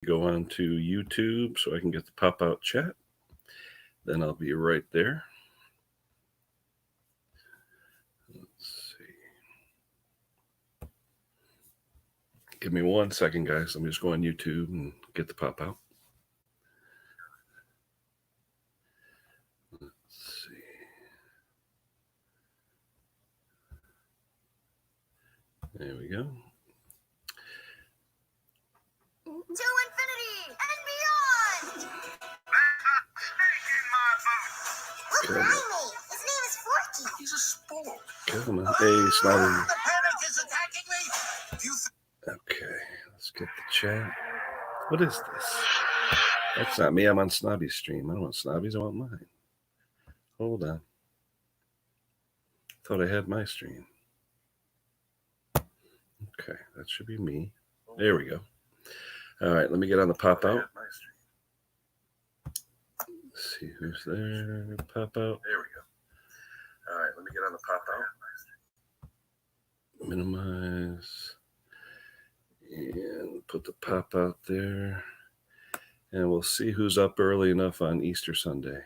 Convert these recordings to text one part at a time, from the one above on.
Go on to YouTube so I can get the pop-out chat. Then I'll be right there. Let's see. Give me 1 second, guys. Let me just go on YouTube and get the pop-out. Let's see. There we go. To infinity and beyond! Look behind me. His name is Forky. He's a sport. Come on. Hey, Snotty. The panic is attacking me. Okay, let's get the chat. What is this? That's not me. I'm on Snobby's stream. I don't want Snobby's. I want mine. Hold on. Thought I had my stream. Okay, that should be me. There we go. All right, let me get on the pop out. Let's see who's there. Pop out. There we go. All right, let me get on the pop out. Minimize. And put the pop out there. And we'll see who's up early enough on Easter Sunday.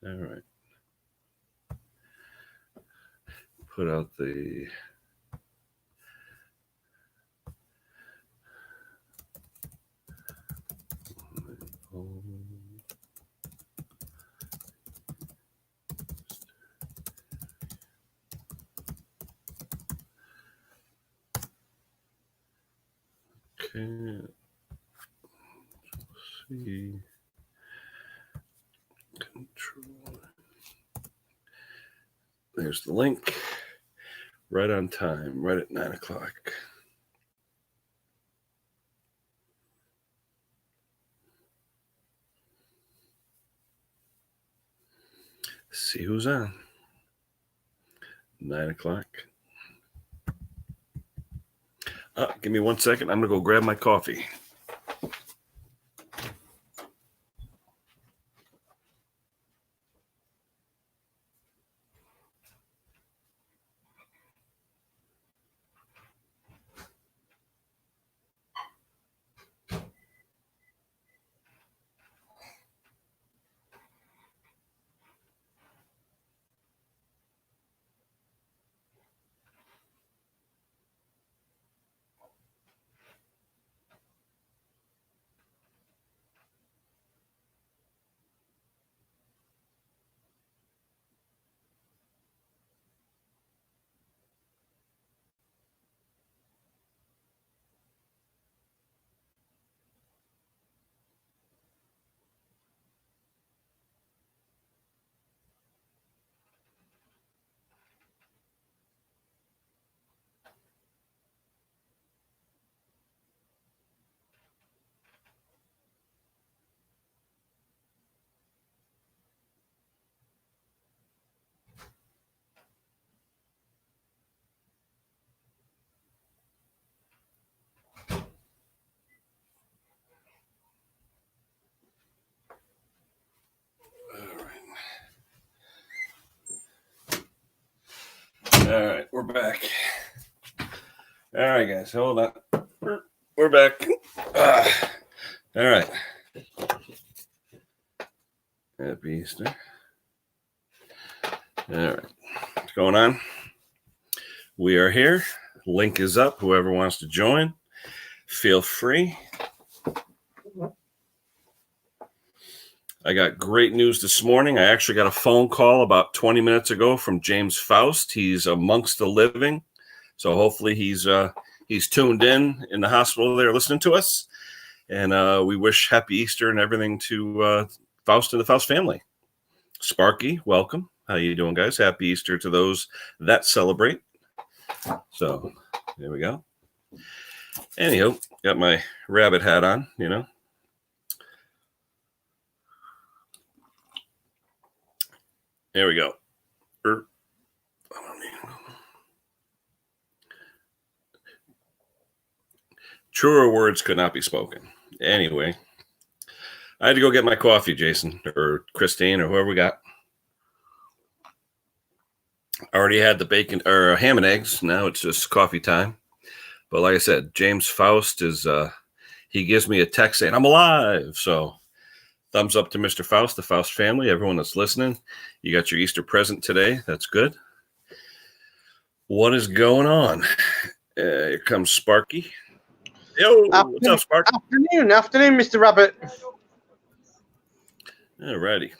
All right. Put out the okay. See. Control. There's the link. Right on time, right at 9 o'clock. See who's on. 9 o'clock. Give me 1 second. I'm going to go grab my coffee. All right, we're back. All right, guys, hold on. We're back. All right. Happy Easter. All right. What's going on? We are here. Link is up. Whoever wants to join, feel free. I got great news this morning. I actually got a phone call about 20 minutes ago from James Faust. He's amongst the living. So hopefully he's tuned in the hospital there listening to us. And we wish happy Easter and everything to Faust and the Faust family. Sparky, welcome. How you doing, guys? Happy Easter to those that celebrate. So there we go. Anyhow, got my rabbit hat on, you know. There we go. Truer words could not be spoken. Anyway, I had to go get my coffee, Jason, or Christine, or whoever we got. I already had the bacon or ham and eggs. Now it's just coffee time. But like I said, James Faust is he gives me a text saying I'm alive. So thumbs up to Mr. Faust, the Faust family, everyone that's listening. You got your Easter present today. That's good. What is going on? Here comes Sparky. Yo, what's up, Sparky? Afternoon, Mr. Rabbit. Alrighty.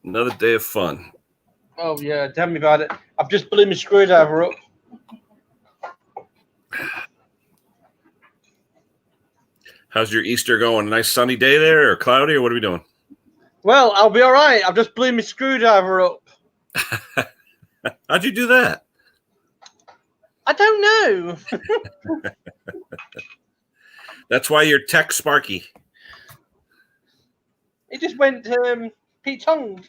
Another day of fun. Oh, yeah, tell me about it. I've just blew my screwdriver up. How's your Easter going? A nice sunny day there or cloudy or what are we doing? Well, I'll be all right. I've just blew my screwdriver up. How'd you do that? I don't know. That's why you're tech Sparky. It just went Pete-tongued.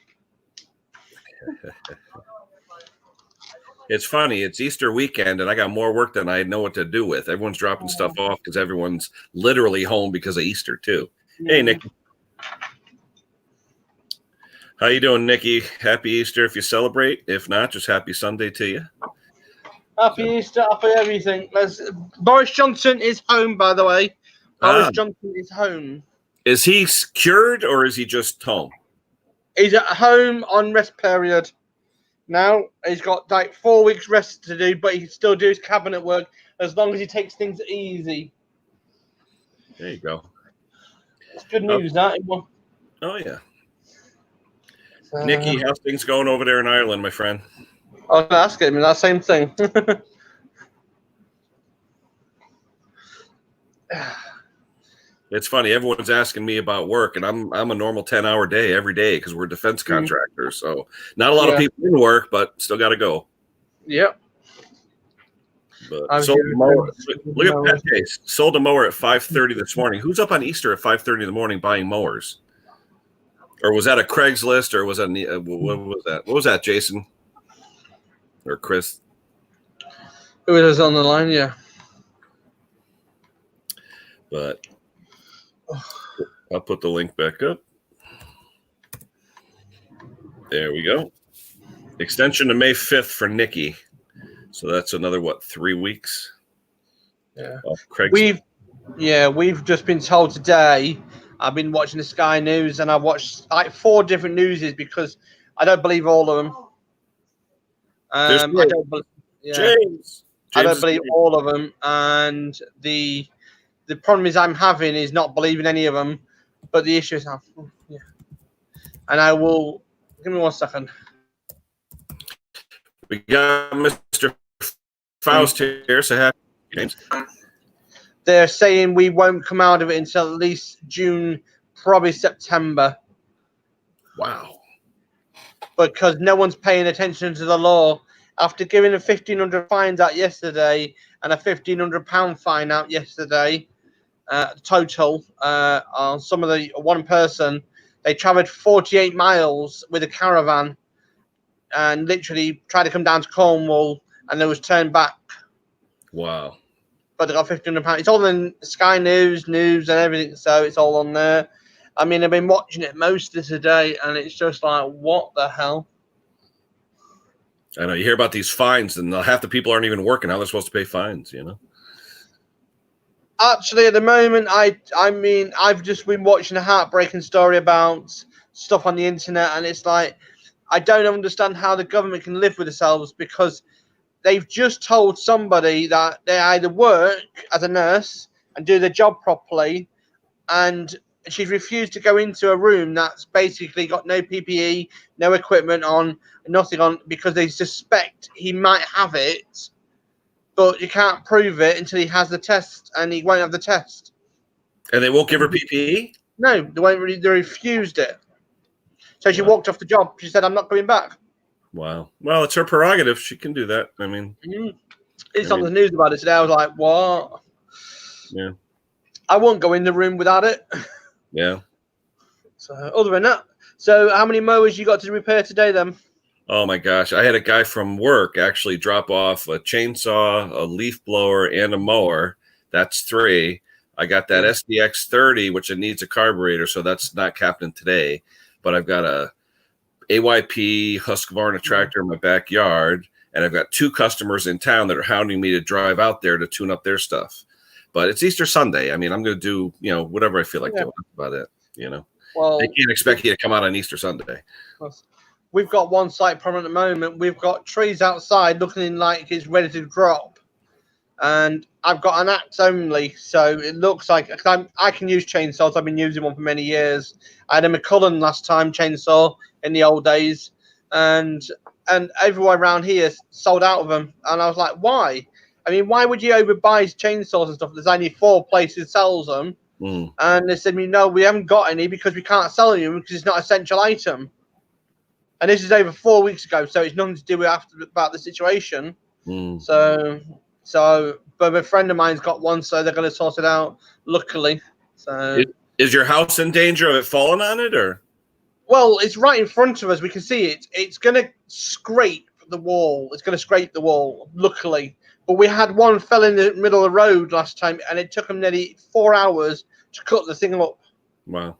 It's funny. It's Easter weekend, and I got more work than I know what to do with. Everyone's dropping stuff off because everyone's literally home because of Easter, too. Yeah. Hey, Nikki. How you doing, Nikki? Happy Easter if you celebrate. If not, just happy Sunday to you. Happy Easter, happy everything. Boris Johnson is home, by the way. Boris Johnson is home. Is he cured or is he just home? He's at home on rest period. Now he's got like 4 weeks rest to do, but he can still do his cabinet work as long as he takes things easy. There you go. It's good news, that. Oh, yeah. Nikki, how's things going over there in Ireland, my friend? I was asking him that same thing. It's funny. Everyone's asking me about work, and I'm a normal 10-hour day every day because we're defense contractors. So not a lot of people in work, but still got to go. Yep. But sold a mower. Look at that case. Sold a mower at 5:30 this morning. Who's up on Easter at 5:30 in the morning buying mowers? Or was that a Craigslist? Or was that what was that? What was that, Jason or Chris? Who is on the line? Yeah. But I'll put the link back up. There we go. Extension to May 5th for Nikki. So that's another, 3 weeks? Yeah. We've just been told today. I've been watching the Sky News and I've watched like 4 different newses because I don't believe all of them. I don't believe all of them. And the problem is I'm having is not believing any of them. But the issue is, and I will give me 1 second. We got Mr. Faust here. So happy, James. They're saying we won't come out of it until at least June, probably September. Wow. Because no one's paying attention to the law. After giving a $1,500 fines out yesterday and a £1,500 fine out yesterday, total on some of the one person, they travelled 48 miles with a caravan and literally tried to come down to Cornwall and they was turned back. Wow. But they got £1,500. It's all in Sky News and everything, so it's all on there. I mean, I've been watching it most of today and it's just like, what the hell? I know. You hear about these fines and half the people aren't even working. How they're supposed to pay fines, you know? Actually, at the moment, I mean, I've just been watching a heartbreaking story about stuff on the internet, and it's like, I don't understand how the government can live with themselves because they've just told somebody that they either work as a nurse and do their job properly, and she's refused to go into a room that's basically got no PPE, no equipment on, nothing on, because they suspect he might have it. But you can't prove it until he has the test, and he won't have the test. And they won't give her PPE? No, they refused it. So she walked off the job. She said, I'm not coming back. Wow. Well, it's her prerogative. She can do that. I mean. It's on the news about it today. I was like, what? Yeah. I won't go in the room without it. Yeah. So other than that. So how many mowers you got to repair today then? Oh my gosh. I had a guy from work actually drop off a chainsaw, a leaf blower, and a mower. That's 3. I got that SDX 30, which it needs a carburetor, so that's not happening today. But I've got a AYP Husqvarna tractor in my backyard, and I've got 2 customers in town that are hounding me to drive out there to tune up their stuff. But it's Easter Sunday. I mean, I'm going to do, whatever I feel like doing about it, Well, They can't expect you to come out on Easter Sunday. we've got one site problem at the moment. We've got trees outside looking like it's ready to drop. And I've got an axe only, so it looks like I can use chainsaws. I've been using one for many years. I had a McCullen last time chainsaw in the old days, and everyone around here sold out of them. And I was like, why? I mean, why would you overbuy chainsaws and stuff? There's only 4 places sells them. And they said, no, we haven't got any because we can't sell them because it's not an essential item. And this is over 4 weeks ago, so it's nothing to do with about the situation. So, but a friend of mine's got one, so they're going to sort it out, luckily. So, is your house in danger of it falling on it, or? Well, it's right in front of us. We can see it. It's going to scrape the wall. It's going to scrape the wall, luckily. But we had one fell in the middle of the road last time, and it took them nearly 4 hours to cut the thing up. Wow.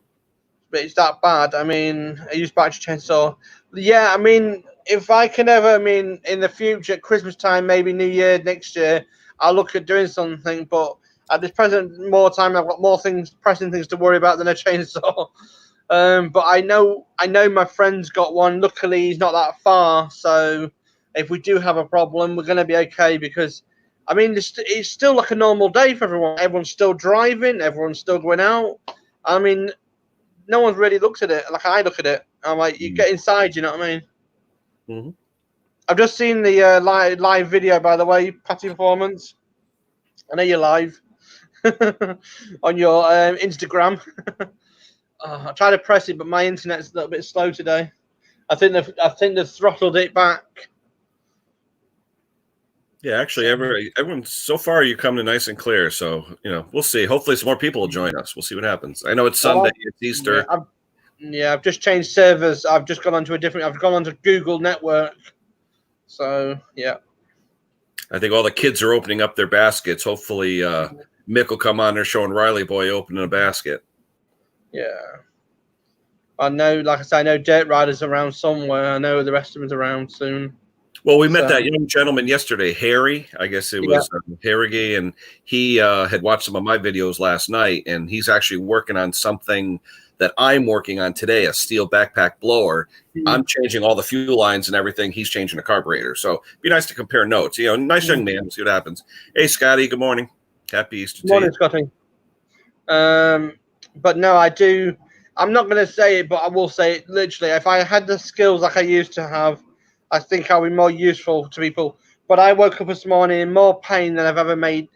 But it's that bad. I mean, I use battery chainsaw. Yeah, I mean, if I can ever, in the future, at Christmas time, maybe New Year next year, I'll look at doing something. But at this present more time, I've got more pressing things to worry about than a chainsaw. But I know my friend's got one. Luckily, he's not that far. So if we do have a problem, we're going to be okay because, it's still like a normal day for everyone. Everyone's still driving. Everyone's still going out. No one's really looked at it like I look at it. I'm like, you get inside, you know what I mean? Mm-hmm. I've just seen the live video, by the way, Patty Performance. I know you're live on your Instagram. I tried to press it, but my internet's a little bit slow today. I think they've throttled it back. Yeah, actually, everyone so far you come to nice and clear. So we'll see. Hopefully, some more people will join us. We'll see what happens. I know it's Sunday. It's Easter. I've just changed servers. I've just gone onto I've gone onto Google Network. So yeah. I think all the kids are opening up their baskets. Hopefully, Mick will come on there showing Riley Boy opening a basket. Yeah. I know, like I say, I know Dirt Rider's around somewhere. I know the rest of them's around soon. Well, we met that young gentleman yesterday, Harry. I guess it was Harrigan, and he had watched some of my videos last night, and he's actually working on something that I'm working on today, a steel backpack blower. I'm changing all the fuel lines and everything. He's changing the carburetor. So it'd be nice to compare notes. Nice young man. We'll see what happens. Hey, Scotty, good morning. Happy Easter to you. Morning, Scotty. But no, I do. I'm not going to say it, but I will say it literally. If I had the skills like I used to have, I think I'll be more useful to people. But I woke up this morning in more pain than I've ever made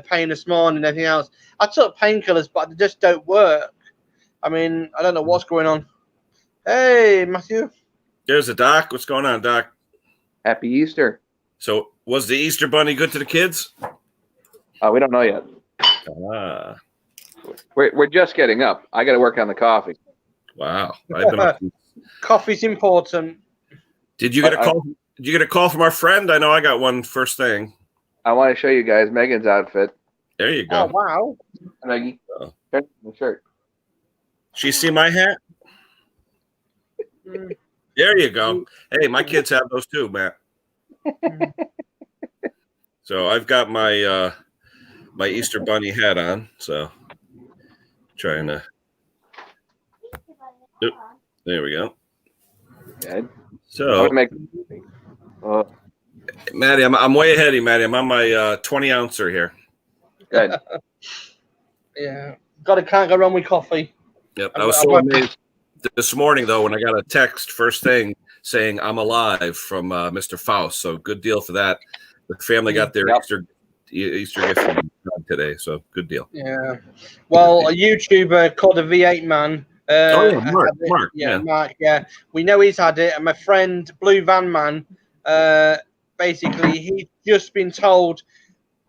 pain this morning and everything else. I took painkillers, but they just don't work. I don't know what's going on. Hey, Matthew. There's the Doc. What's going on, Doc? Happy Easter. So was the Easter Bunny good to the kids? We don't know yet. We're just getting up. I got to work on the coffee. Wow. I've been up. Coffee's important. Did you get a call? Did you get a call from our friend? I know I got one first thing. I want to show you guys Megan's outfit. There you go. Oh, wow. Maggie, here's the shirt. She see my hat? There you go. Hey, my kids have those too, Matt. So I've got my my Easter Bunny hat on. So trying to. Oop, there we go. Good. So, Maddie, I'm way ahead of you, Maddie. I'm on my 20 ouncer here. Good. Yeah, can't go wrong with coffee. Yep, I was so amazed this morning though when I got a text first thing saying I'm alive from Mr. Faust. So good deal for that. The family got their Easter gift from today, so good deal. Yeah. Well, a YouTuber called the V8 Man. Mark. Mark. Yeah, we know he's had it, and my friend Blue Van Man. Basically, he's just been told,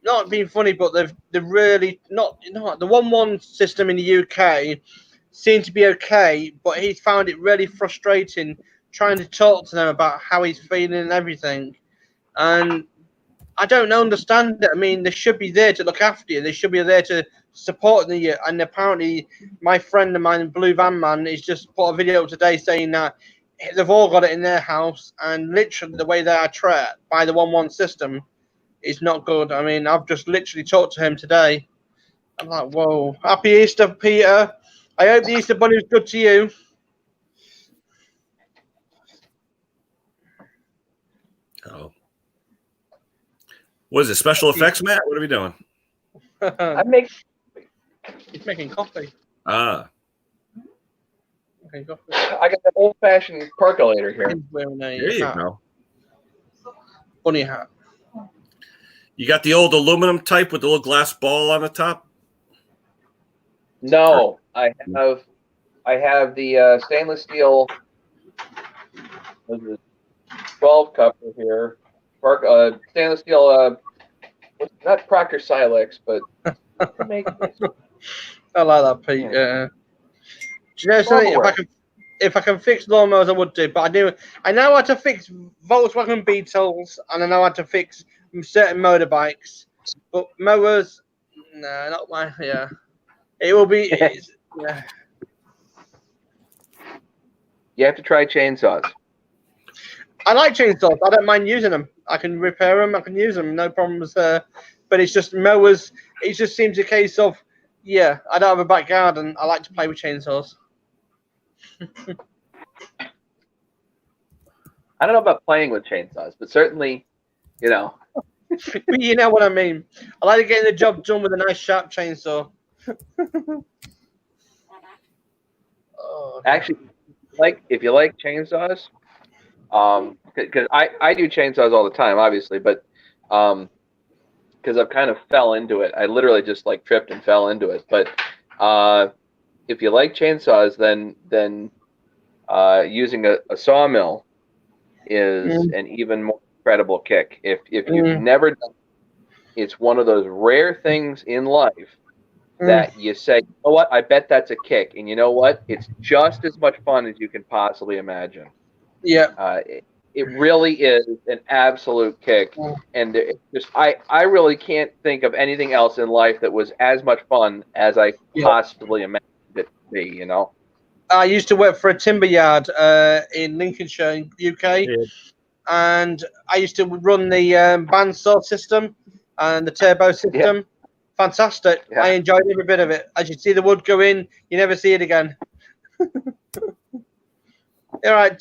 not being funny, but they've really not the 1-1 system in the UK seemed to be okay, but he's found it really frustrating trying to talk to them about how he's feeling and everything. And I don't understand it. They should be there to look after you. They should be there to support you. And apparently, my friend of mine, Blue Van Man, has just put a video up today saying that they've all got it in their house, and literally the way they are tracked by the 1-1 system is not good. I mean, I've just literally talked to him today. I'm like, whoa. Happy Easter, Peter. I hope the Easter Bunny was good to you. Oh. What is it? Special effects, Matt? What are we doing? He's making coffee. Ah. Okay, coffee. I got that old-fashioned percolator here. He's wearing a There you hat. go. Bunny hat. You got the old aluminum type with the little glass ball on the top? No, I have the stainless steel 12 cup here. Stainless steel. Not Proctor Silex, but I like that, Pete. Yeah. Do you know something? If I can fix lawnmowers, I would do. But I know how to fix Volkswagen Beetles, and I know how to fix certain motorbikes. But mowers, no, not my. Yeah, it will be. Yeah. You have to try chainsaws. I like chainsaws. I don't mind using them. I can repair them. I can use them. No problems there. But it's just mowers. It just seems a case of, yeah, I don't have a back garden. I like to play with chainsaws. I don't know about playing with chainsaws, but certainly, you know. But you know what I mean. I like getting the job done with a nice sharp chainsaw. Oh, Actually, if you like chainsaws, because I do chainsaws all the time, obviously, but because I've kind of fell into it. I literally just like tripped and fell into it. But if you like chainsaws, then using a sawmill is an even more incredible kick. If you've never done it, it's one of those rare things in life that you say, you know what, I bet that's a kick. And you know what? It's just as much fun as you can possibly imagine. Yeah. It really is an absolute kick. And it just I really can't think of anything else in life that was as much fun as I possibly imagined it to be, you know? I used to work for a timber yard in Lincolnshire, in UK. Yeah. And I used to run the bandsaw system and the turbo system. Yeah. Fantastic. Yeah. I enjoyed every bit of it. As you see the wood go in, you never see it again. All right.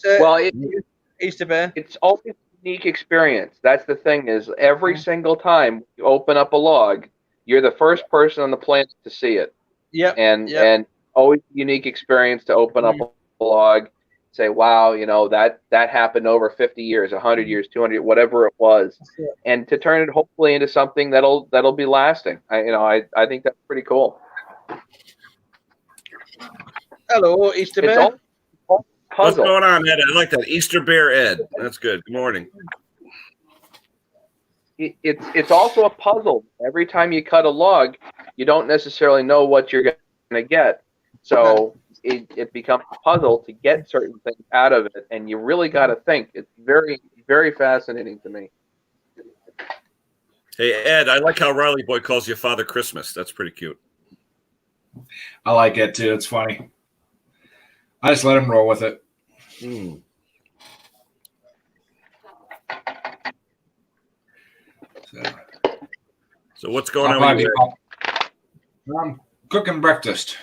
Easter Bear. It's always a unique experience. That's the thing is every single time you open up a log, you're the first person on the planet to see it. Yeah. And always a unique experience to open up a log, say, wow, you know, that happened over 50 years, 100 years, 200, whatever it was, and to turn it hopefully into something that'll be lasting. I think that's pretty cool. Hello, Easter Bear. What's going on, Ed? I like that. Easter Bear Ed. That's good. Good morning. It's also a puzzle. Every time you cut a log, you don't necessarily know what you're going to get. So it becomes a puzzle to get certain things out of it, and you really got to think. It's very, very fascinating to me. Hey, Ed, I like how Riley Boy calls you Father Christmas. That's pretty cute. I like it, too. It's funny. I just let him roll with it. So what's going on with you? I'm cooking breakfast.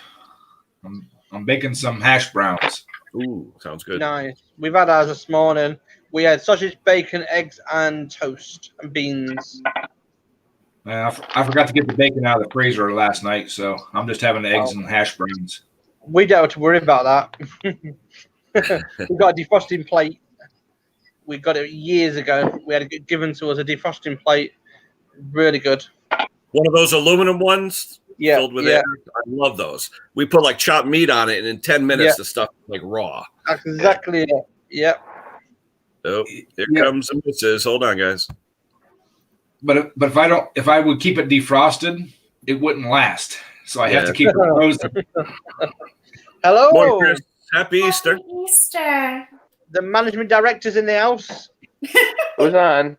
I'm baking some hash browns. Ooh, sounds good. Nice. We've had ours this morning. We had sausage, bacon, eggs, and toast and beans. I forgot to get the bacon out of the freezer last night, so I'm just having the eggs and hash browns. We don't have to worry about that. We've got a defrosting plate. We got it years ago. We had it given to us, a defrosting plate. Really good. One of those aluminum ones? Yeah. Filled with air. I love those. We put like chopped meat on it, and in 10 minutes, the stuff is like raw. That's exactly it. Yep. Oh, here comes the missus. Hold on, guys. But if I would keep it defrosted, it wouldn't last. So I have to keep it frozen. Hello. Morning, Chris. Happy Easter. Happy Easter. The management director's in the house. Who's on?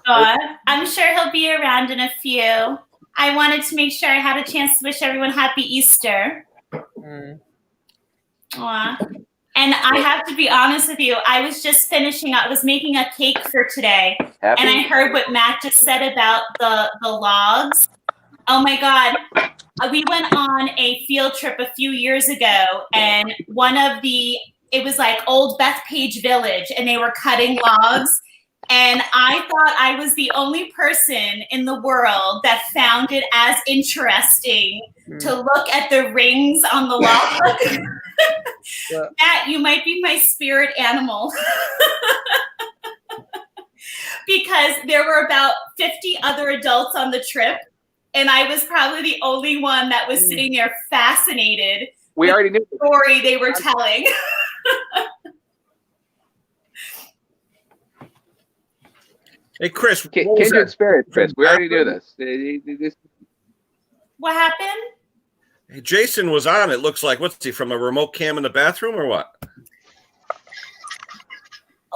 I'm sure he'll be around in a few. I wanted to make sure I had a chance to wish everyone happy Easter. Aw. And I have to be honest with you, I was just finishing up. I was making a cake for today, Happy? and I heard what Matt just said about the logs. Oh my God. We went on a field trip a few years ago, and it was like Old Bethpage Village, and they were cutting logs. And I thought I was the only person in the world that found it as interesting to look at the rings on the log. Yeah. Matt, you might be my spirit animal. Because there were about 50 other adults on the trip, and I was probably the only one that was sitting there fascinated We with already knew. the story they were telling. Hey, Chris, what was Kindred that? spirit, Chris. We already knew this. What happened? Hey, Jason was on. It looks like, what's he, from a remote cam in the bathroom or what?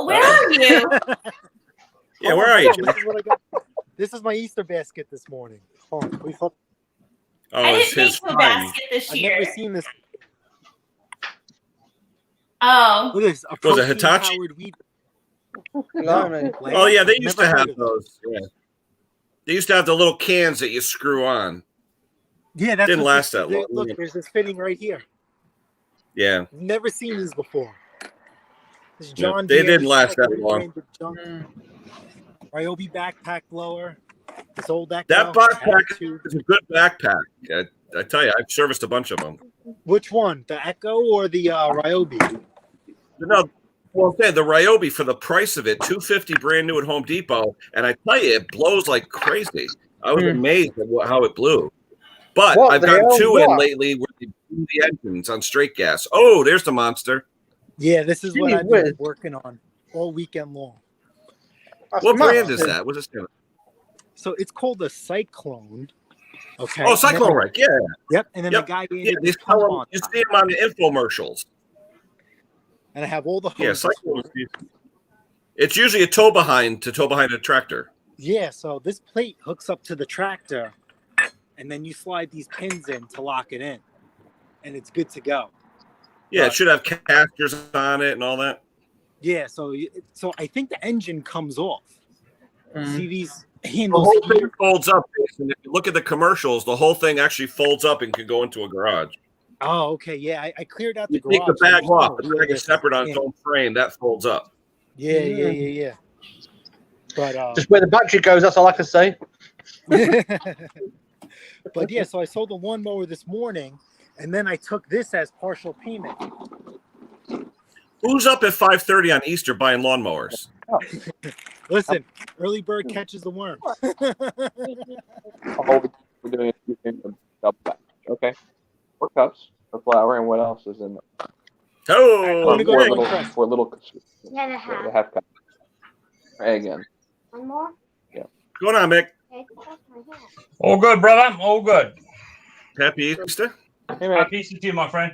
Where are you? Yeah, where are you? This is what I got. This is my Easter basket this morning. Hold on, please hold. Oh, I it's didn't his make no time. basket this I've year. never seen this. Oh, Look at this. A Was it Hitachi? protein-powered wheat. Blimey. Oh, yeah, they used Never to heard have of it. those. Yeah. They used to have the little cans that you screw on. Yeah, that's Didn't what last this- that long. Look, there's this fitting right here. Yeah. Never seen these before. This Yeah, John they Deere didn't last that second long. branded junk. Ryobi backpack blower. This old Echo. That backpack Attitude. is a good backpack. I tell you, I've serviced a bunch of them. Which one? The Echo or the Ryobi? No, well, okay, the Ryobi for the price of it, $250 brand new at Home Depot, and I tell you, it blows like crazy. I was amazed at how it blew. But What I've the gotten hell? two in What? lately where they blew the engines on straight gas. Oh, there's the monster. Yeah, this is what Gee I've been whiz. working on all weekend long. That's What brand massive. is that? What's it? So it's called a Cyclone. Okay. Oh, Cyclone Rake. Yeah, Yep. And then Yep. the guy yeah. added They the sell pump them. on You top. see them on the infomercials. And I have all the Yeah, hoses. Cyclone. It's usually a tow behind a tractor. Yeah, so this plate hooks up to the tractor, and then you slide these pins in to lock it in, and it's good to go. Yeah, it should have casters on it and all that. Yeah, so I think the engine comes off. Mm. See these The handles whole thing here? folds up. And if you look at the commercials, the whole thing actually folds up and can go into a garage. Oh, okay, yeah, I cleared out the You garage. take the so I bag just off, wanna and the bag wheel is this separate on its in. own frame. That folds up. Yeah. But Just where the battery goes, that's all I can say. but yeah, so I sold the lawnmower this morning, and then I took this as partial payment. Who's up at 5:30 on Easter buying lawnmowers? Listen, early bird catches the worm. All we're doing is keeping a double batch. Okay. 4 cups of flour, and what else is in there? Oh, gonna go Four to little, one press. 4 little, Yeah, and a half. the half cup. Try again. One more? what's going on, Mick? Okay, that's my hat. All good, brother. All good. Happy Easter. Hey, man. Happy Easter to you, my friend.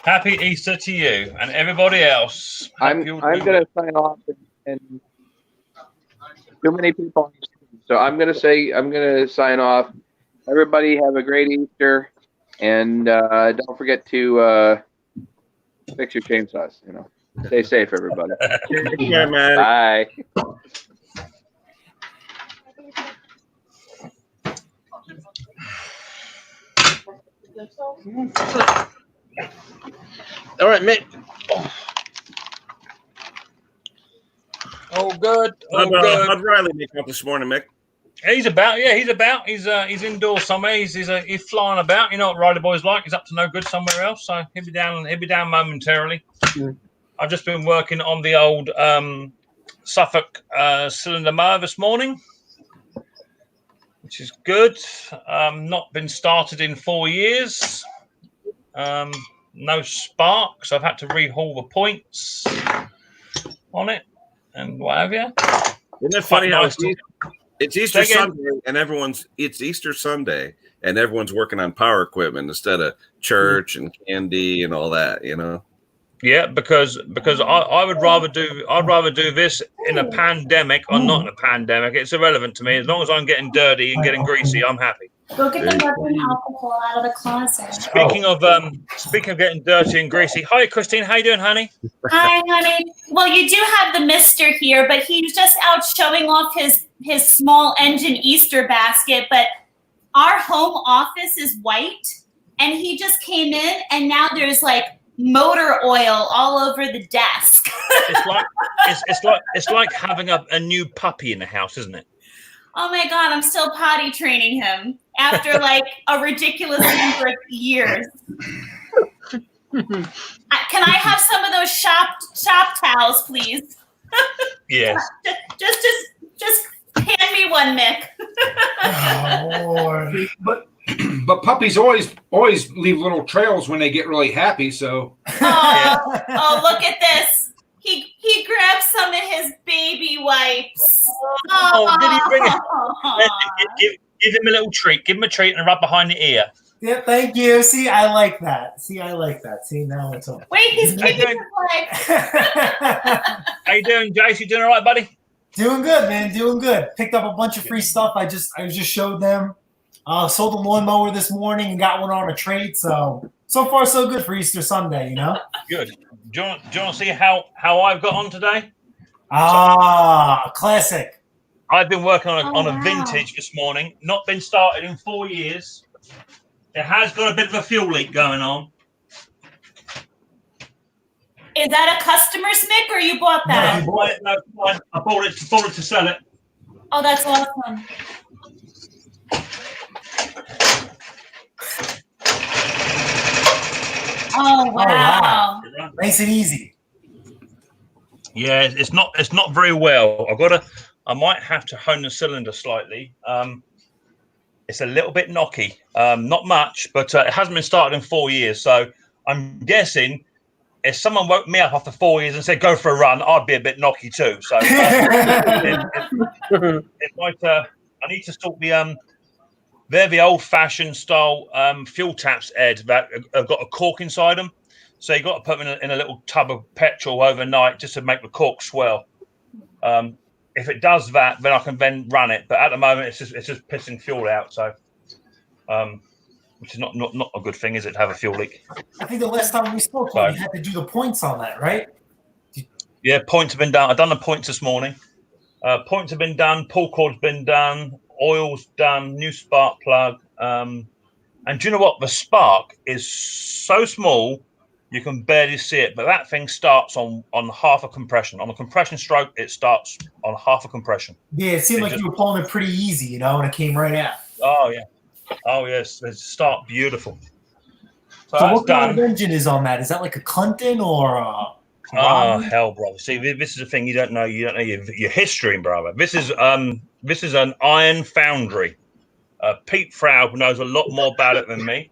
Happy Easter to you and everybody else. I'm gonna sign off and too many people on the screen. So I'm gonna sign off. Everybody have a great Easter, and don't forget to fix your chainsaws. Stay safe, everybody. Yeah, man. Bye. All right, Mick. all good. All How'd good. how'd Riley make out this morning, Mick? He's about. Yeah, he's about. He's indoors somewhere. He's flying about. You know what Rider Boy's like. He's up to no good somewhere else. So he'll be down. He'll be down momentarily. I've just been working on the old Suffolk cylinder mower this morning, which is good. Not been started in 4 years. No spark, so I've had to rehaul the points on it and what have you. Isn't it funny how Nice to- it's Easter Say again? Sunday and it's Easter Sunday and everyone's working on power equipment instead of church and candy and all that, Yeah, because I would rather do this in a pandemic or not in a pandemic. It's irrelevant to me. As long as I'm getting dirty and getting greasy, I'm happy. Go get There the you rubbing alcohol out of the closet. Speaking of getting dirty and greasy. Hi, Christine. How you doing, honey? Hi, honey. Well, you do have the Mister here, but he's just out showing off his small engine Easter basket. But our home office is white, and he just came in, and now there's like motor oil all over the desk. It's like having a new puppy in the house, isn't it? Oh my God, I'm still potty training him after like a ridiculous number of years. Can I have some of those shop towels, please? Yes. Just hand me one, Mick. But puppies always leave little trails when they get really happy. So Oh, look at this. He grabbed some of his baby wipes. Oh, did he bring it? Give him a little treat. Give him a treat and rub behind the ear. Yeah, thank you. See, I like that. See, now it's on. Wait, he's kicking his leg. How you doing, Jace? You doing all right, buddy? Doing good, man. Doing good. Picked up a bunch of free stuff. I just showed them. Sold a lawnmower this morning and got one on a trade. So far so good for Easter Sunday, you know. Good. Do you want to see how I've got on today? Classic. I've been working on wow. a vintage this morning. Not been started in 4 years. It has got a bit of a fuel leak going on. Is that a customer's Mick, or you bought that? I bought it to sell it. Oh, that's awesome. Oh wow. Nice and easy. Yeah, it's not very well. I might have to hone the cylinder slightly. It's a little bit knocky. Not much, but it hasn't been started in 4 years. So I'm guessing if someone woke me up after 4 years and said go for a run, I'd be a bit knocky too. So it might. I need to sort the they're the old-fashioned style fuel taps, Ed, that have got a cork inside them. So you got to put them in a little tub of petrol overnight just to make the cork swell. If it does that, then I can then run it. But at the moment, it's just pissing fuel out. So, which is not a good thing, is it, to have a fuel leak? I think the last time we spoke, you had to do the points on that, right? Yeah, points have been done. I've done the points this morning. Points have been done. Pull cord's been done. Oil's done. New spark plug. And do you know what? The spark is so small you can barely see it. But that thing starts on half a compression. On a compression stroke, it starts on half a compression. Yeah, it seemed like you were pulling it pretty easy, you know, and it came right out. Oh, yeah. Oh, yes. It start beautiful. So what kind of engine is on that? Is that like a Clinton or a... Oh, hell, brother. See, this is the thing you don't know. You don't know your history, brother. This is an iron foundry. Pete Froud knows a lot more about it than me.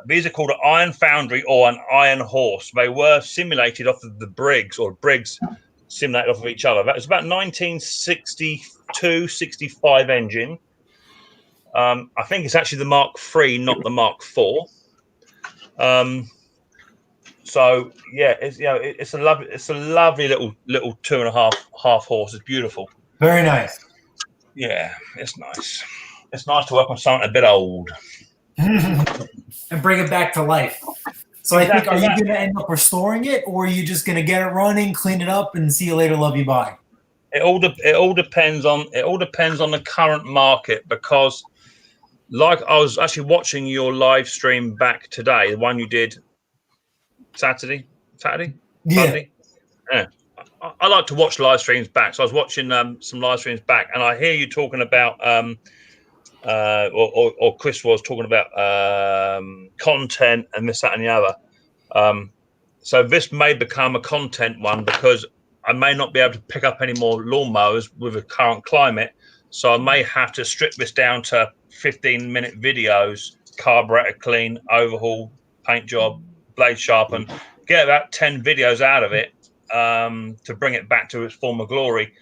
These are called an iron foundry or an iron horse. They were simulated off of the Briggs, or Briggs simulated off of each other. That was about 1962, 65 engine. I think it's actually the Mark III, not the Mark IV. So yeah, it's a lovely little 2.5 horse. It's beautiful. Very nice. Yeah, it's nice. It's nice to work on something a bit old and bring it back to life. So I think, are you going to end up restoring it, or are you just going to get it running, clean it up, and see you later, love you, bye? It all depends on the current market, because like I was actually watching your live stream back today, the one you did Saturday. Yeah. Sunday? Yeah. I like to watch live streams back, so I was watching some live streams back, and I hear you talking about or Chris was talking about content and this, that, and the other. So this may become a content one, because I may not be able to pick up any more lawnmowers with the current climate. So I may have to strip this down to 15-minute videos, carburetor clean, overhaul, paint job, blade sharpen, get about 10 videos out of it to bring it back to its former glory,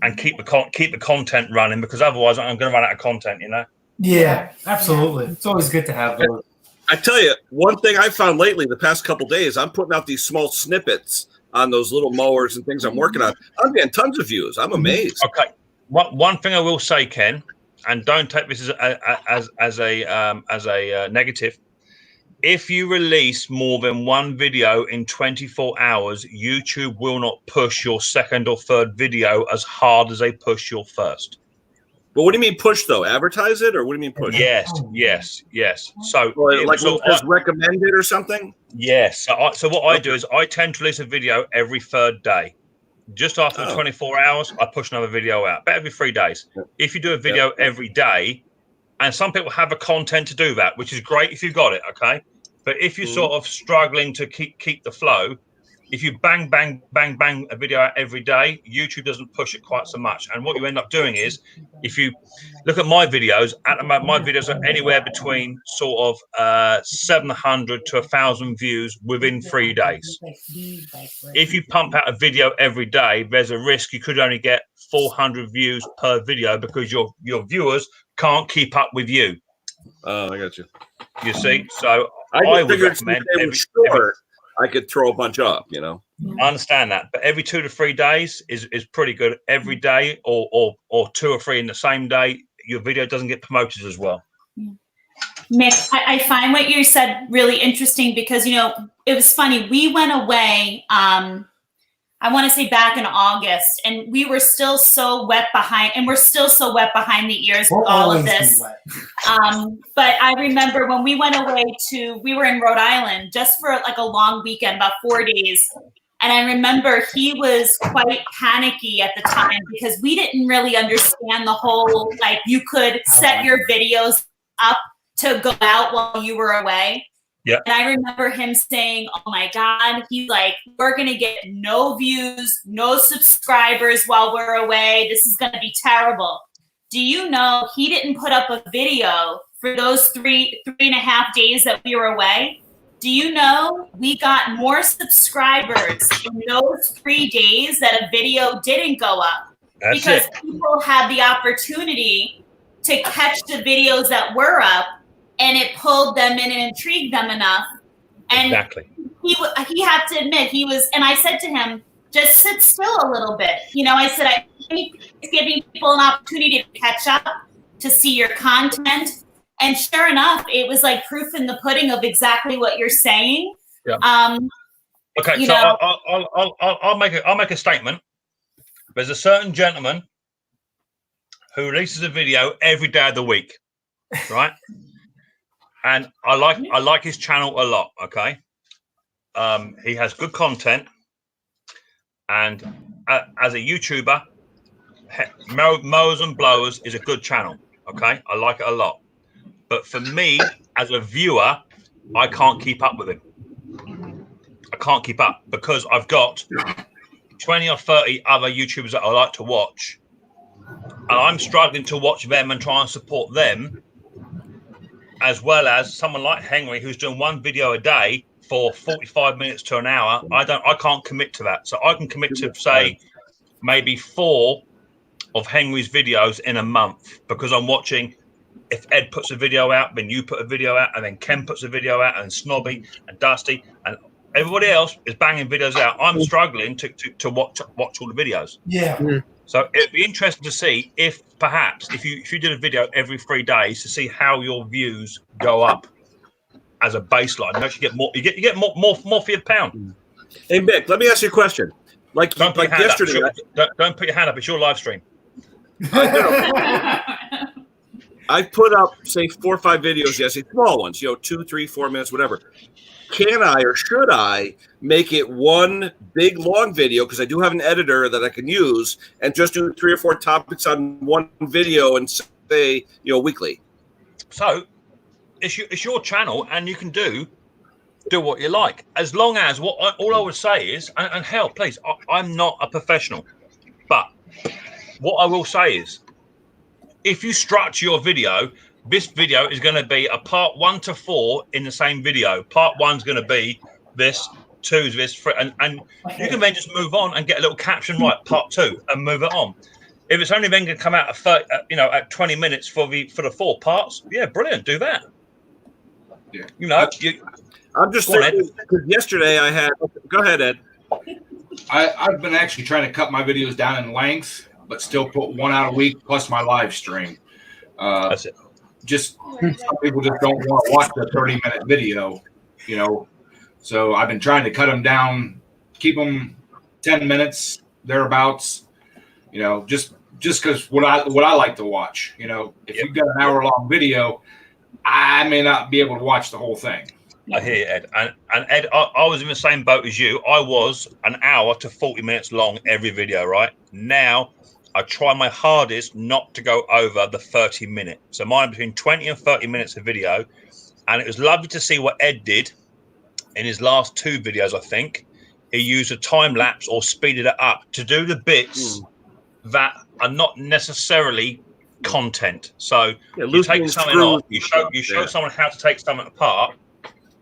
and keep the content running, because otherwise I'm going to run out of content, you know? Yeah, absolutely. It's always good to have those. I tell you, one thing I found lately, the past couple days, I'm putting out these small snippets on those little mowers and things I'm working on. I'm getting tons of views. I'm amazed. Okay. One thing I will say, Ken, and don't take this as a negative. If you release more than one video in 24 hours, YouTube will not push your second or third video as hard as they push your first. But what do you mean push though? Advertise it, or what do you mean push? Yes. So, Like just recommend it or something? Yes. So what I do is I tend to release a video every third day. Just after the 24 hours, I push another video out. But every 3 days. If you do a video every day, and some people have the content to do that, which is great if you've got it, okay? But if you're sort of struggling to keep the flow, if you bang a video out every day, YouTube doesn't push it quite so much. And what you end up doing is, if you look at my videos, at the moment, my videos are anywhere between sort of 700 to 1,000 views within 3 days. If you pump out a video every day, there's a risk you could only get 400 views per video because your viewers can't keep up with you. Oh, I got you. You see? So I would recommend I could throw a bunch up, you know. I understand that, but every 2 to 3 days is pretty good. Every day or 2 or 3 in the same day, your video doesn't get promoted as well. Mick, I find what you said really interesting because, you know, it was funny. We went away, I want to say back in August, and we were still so wet behind, and we're still so wet behind the ears with all of this. But I remember when we went away we were in Rhode Island just for like a long weekend, about 4 days. And I remember he was quite panicky at the time because we didn't really understand the whole, like, you could set your videos up to go out while you were away. Yeah. And I remember him saying, oh my God, he's like, we're going to get no views, no subscribers while we're away. This is going to be terrible. Do you know he didn't put up a video for those 3.5 days that we were away? Do you know we got more subscribers in those 3 days that a video didn't go up? That's because it. People had the opportunity to catch the videos that were up, and it pulled them in and intrigued them enough. And exactly. He had to admit he was, and I said to him, just sit still a little bit. You know, I said, I think it's giving people an opportunity to catch up, to see your content. And sure enough, it was like proof in the pudding of exactly what you're saying. Yeah. Okay, so I'll make a statement. There's a certain gentleman who releases a video every day of the week, right? And I like his channel a lot. Okay, he has good content, and as a YouTuber, Mowers and Blowers is a good channel. Okay, I like it a lot. But for me, as a viewer, I can't keep up with him. I can't keep up because I've got 20 or 30 other YouTubers that I like to watch, and I'm struggling to watch them and try and support them, as well as someone like Henry who's doing one video a day for 45 minutes to an hour. I can't commit to that. So I can commit to, say, maybe 4 of Henry's videos in a month because I'm watching. If Ed puts a video out, then you put a video out, and then Ken puts a video out, and Snobby and Dusty and everybody else is banging videos out. I'm struggling to watch all the videos. Yeah. So it'd be interesting to see if perhaps if you did a video every 3 days to see how your views go up as a baseline. You actually get more. You get more for your pound. Hey Mick, let me ask you a question. Like yesterday, don't put your hand up. It's your live stream. I put up, say, 4 or 5 videos yesterday, small ones, 2, 3, 4 minutes, whatever. Can I or should I make it one big long video, because I do have an editor that I can use, and just do 3 or 4 topics on one video and say, weekly? So it's your channel, and you can do what you like, as long as all I would say is, and hell, please, I'm not a professional, but what I will say is, if you structure your video, this video is going to be a part 1 to 4 in the same video. Part 1's going to be this, 2's this, 3, and you can then just move on and get a little caption right, part 2, and move it on. If it's only then going to come out at 20 minutes for the 4 parts, yeah, brilliant, do that. Yeah. I'm just saying, because yesterday I had. Go ahead, Ed. I've been actually trying to cut my videos down in length, but still put 1 out a week plus my live stream. That's it. Just some people just don't want to watch the 30-minute video, you know. So I've been trying to cut them down, keep them 10 minutes thereabouts, you know, just because what I like to watch, you know. If you've got an hour-long video, I may not be able to watch the whole thing. I hear you, Ed. And Ed, I was in the same boat as you. I was an hour to 40 minutes long every video, right? Now I try my hardest not to go over the 30-minute. So mine between 20 and 30 minutes of video. And it was lovely to see what Ed did in his last 2 videos, I think. He used a time lapse or speeded it up to do the bits that are not necessarily content. So you take something off, you show someone how to take something apart,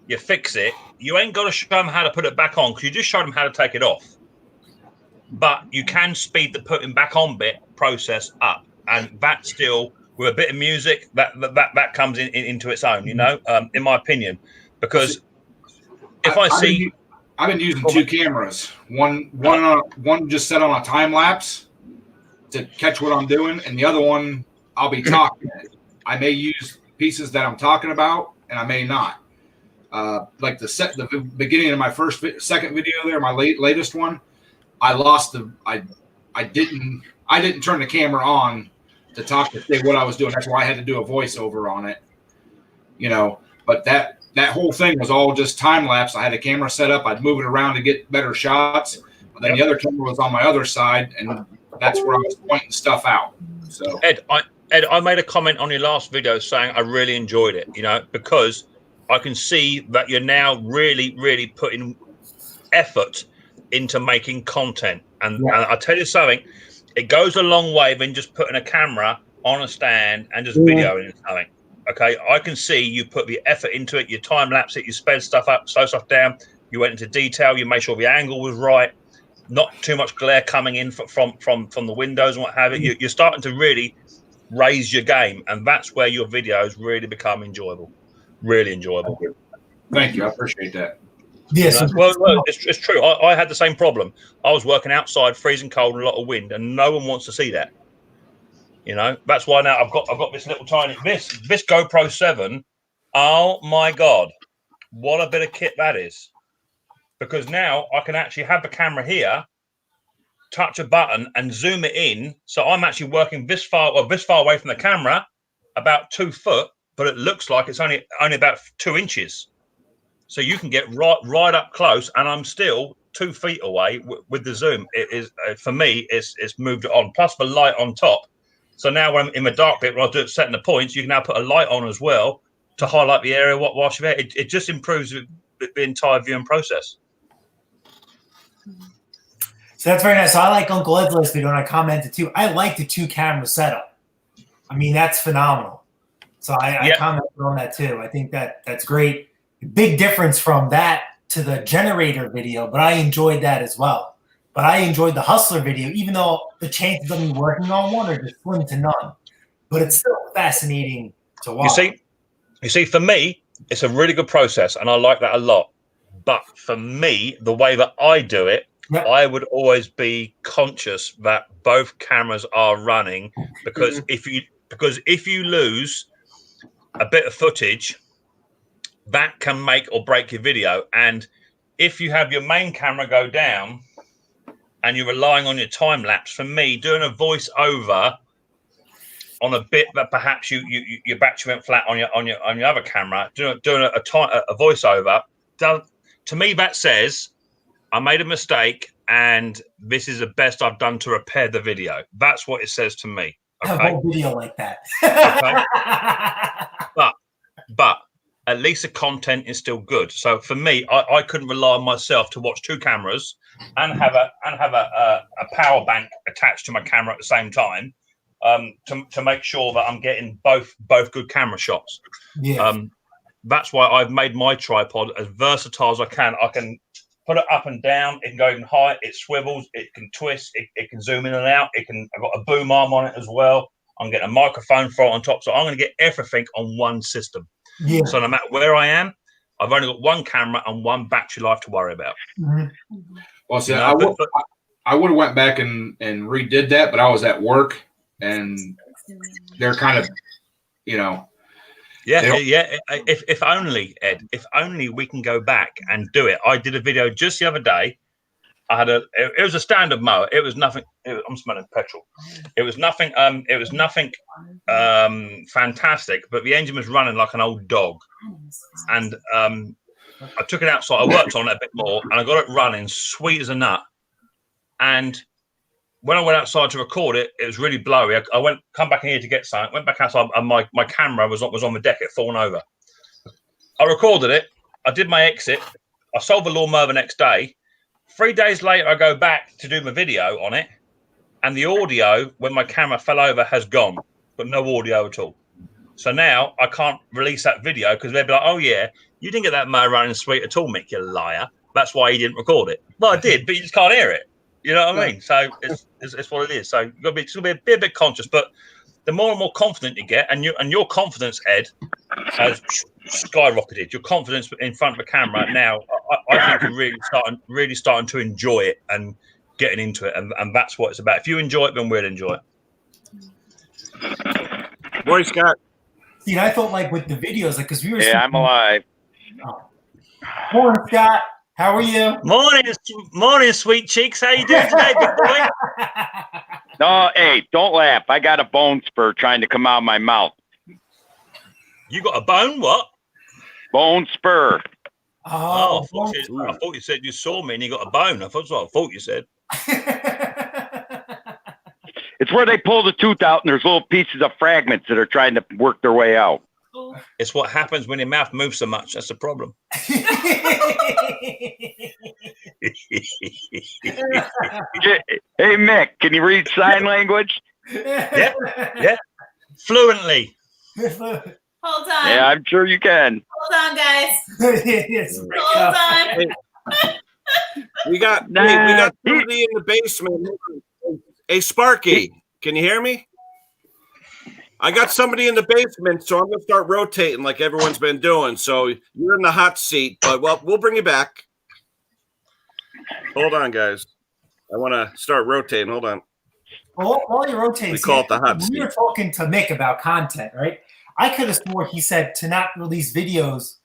you fix it. You ain't got to show them how to put it back on, because you just showed them how to take it off. But you can speed the putting back on bit process up, and that still, with a bit of music, that comes into its own, you know, in my opinion. Because if I've been using 2 cameras, one just set on a time lapse to catch what I'm doing, and the other one I'll be talking. I may use pieces that I'm talking about, and I may not. Like the beginning of my second video there, my latest one, I lost I didn't turn the camera on to talk to say what I was doing. That's why I had to do a voiceover on it, you know. But that whole thing was all just time lapse. I had a camera set up. I'd move it around to get better shots. But then the other camera was on my other side, and that's where I was pointing stuff out. So Ed, I made a comment on your last video saying I really enjoyed it, you know, because I can see that you're now really, really putting effort into making content. And I'll tell you something, it goes a long way than just putting a camera on a stand and just videoing something. Okay, I can see you put the effort into it, you time lapse it, you sped stuff up, slow stuff down, you went into detail, you made sure the angle was right, not too much glare coming in from the windows and what have you. You're starting to really raise your game, and that's where your videos really become enjoyable. Really enjoyable. Thank you. I appreciate that. Yes. You know? Well, it's true. I had the same problem. I was working outside, freezing cold, and a lot of wind, and no one wants to see that. You know, that's why now I've got this little tiny this GoPro 7. Oh my God, what a bit of kit that is! Because now I can actually have the camera here, touch a button, and zoom it in. So I'm actually working this far away from the camera, about 2 foot. But it looks like it's only about 2 inches. So you can get right up close, and I'm still 2 feet away with the zoom. It is, for me, it's moved it on. Plus the light on top. So now when I'm in the dark bit, when I do setting the points, you can now put a light on as well to highlight the area whilst you're there. It just improves the entire viewing process. So that's very nice. So I like Uncle Ed's last video, and I commented too. I like the 2 camera setup. I mean, that's phenomenal. So I commented on that too. I think that's great. Big difference from that to the generator video, but I enjoyed that as well. But I enjoyed the Hustler video, even though the chances of me working on one are just slim to none. But it's still fascinating to watch. You see, for me, it's a really good process, and I like that a lot. But for me, the way that I do it, I would always be conscious that both cameras are running, because if you lose a bit of footage, that can make or break your video. And if you have your main camera go down and you're relying on your time lapse, for me, doing a voiceover on a bit that perhaps your battery went flat on your other camera, doing a voiceover, to me that says I made a mistake and this is the best I've done to repair the video. That's what it says to me. Okay? I have a video like that. Okay? But at least the content is still good. So for me, I couldn't rely on myself to watch 2 cameras and have a power bank attached to my camera at the same time to make sure that I'm getting both good camera shots. Yeah. That's why I've made my tripod as versatile as I can. I can put it up and down. It can go even higher. It swivels. It can twist. It can zoom in and out. I've got a boom arm on it as well. I'm getting a microphone for it on top. So I'm going to get everything on one system. Yeah. So no matter where I am, I've only got 1 camera and 1 battery life to worry about. Mm-hmm. Well, see, I would have went back and redid that, but I was at work, and they're kind of you know. Yeah, They don't- yeah. If only, Ed, if only we can go back and do it. I did a video just the other day. I had it was a standard mower. It was nothing. I'm smelling petrol. It was nothing. It was nothing fantastic. But the engine was running like an old dog. And I took it outside. I worked on it a bit more, and I got it running sweet as a nut. And when I went outside to record it, it was really blowy. I come back in here to get something. Went back outside, and my camera was on the deck. It had fallen over. I recorded it. I did my exit. I sold the lawnmower the next day. 3 days later, I go back to do my video on it, and the audio, when my camera fell over, has gone, but no audio at all. So now I can't release that video because they'll be like, oh, yeah, you didn't get that mower running sweet at all, Mick, you liar. That's why you didn't record it. Well, I did, but you just can't hear it. You know what I mean? So it's what it is. So you've got to be a bit conscious, but the more and more confident you get, and your confidence, Ed, has skyrocketed. Your confidence in front of the camera now, I think you're really starting to enjoy it and getting into it, and that's what it's about. If you enjoy it, then we'll enjoy it. Morning, Scott. See, I thought like with the videos, like because we were. Yeah, I'm alive. Oh. Morning, Scott. How are you? Morning, sweet cheeks. How you doing today, big boy? No, hey, don't laugh. I got a bone spur trying to come out of my mouth. You got a bone? What? Bone spur. Oh, I thought you said you saw me and you got a bone. That's what I thought you said. It's where they pull the tooth out and there's little pieces of fragments that are trying to work their way out. It's what happens when your mouth moves so much. That's the problem. Hey, Mick, can you read sign language? Yeah. Fluently. Hold on. Yeah, I'm sure you can. Hold on, guys. Hold on. We got somebody in the basement. Hey, Sparky, can you hear me? I got somebody in the basement, so I'm going to start rotating like everyone's been doing. So you're in the hot seat, but we'll bring you back. Hold on, guys. I want to start rotating. Hold on. Well, while you're rotating, We call it the hot we seat. were talking to Mick about content, right? I could have swore he said to not release videos,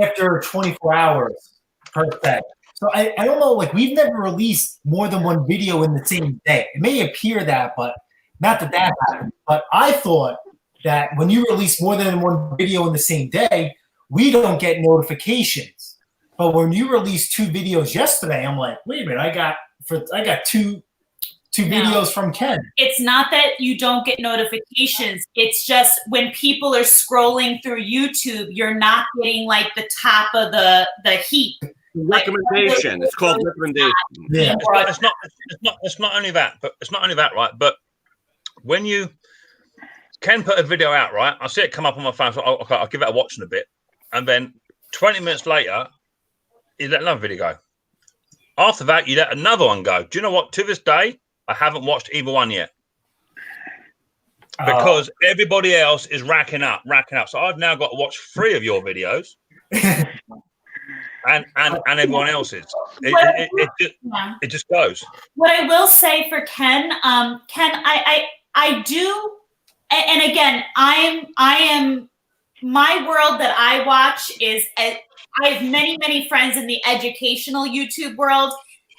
after 24 hours per se. So I don't know, like we've never released more than one video in the same day. It may appear that, but not that happened. But I thought that when you release more than one video in the same day, we don't get notifications. But when you released 2 videos yesterday, I'm like, wait a minute, I got two videos from Ken. It's not that you don't get notifications. It's just when people are scrolling through YouTube, you're not getting like the top of the heap. Recommendation. It's called recommendation. Yeah. It's not only that, right? But when you can put a video out, right? I see it come up on my phone, so I'll give it a watch in a bit, and then 20 minutes later, you let another video go. After that, you let another one go. Do you know what? To this day, I haven't watched either one yet because everybody else is racking up. So I've now got to watch 3 of your videos. And everyone else's. It just goes. What I will say for Ken, I do, and again, I am my world that I watch is I have many friends in the educational YouTube world,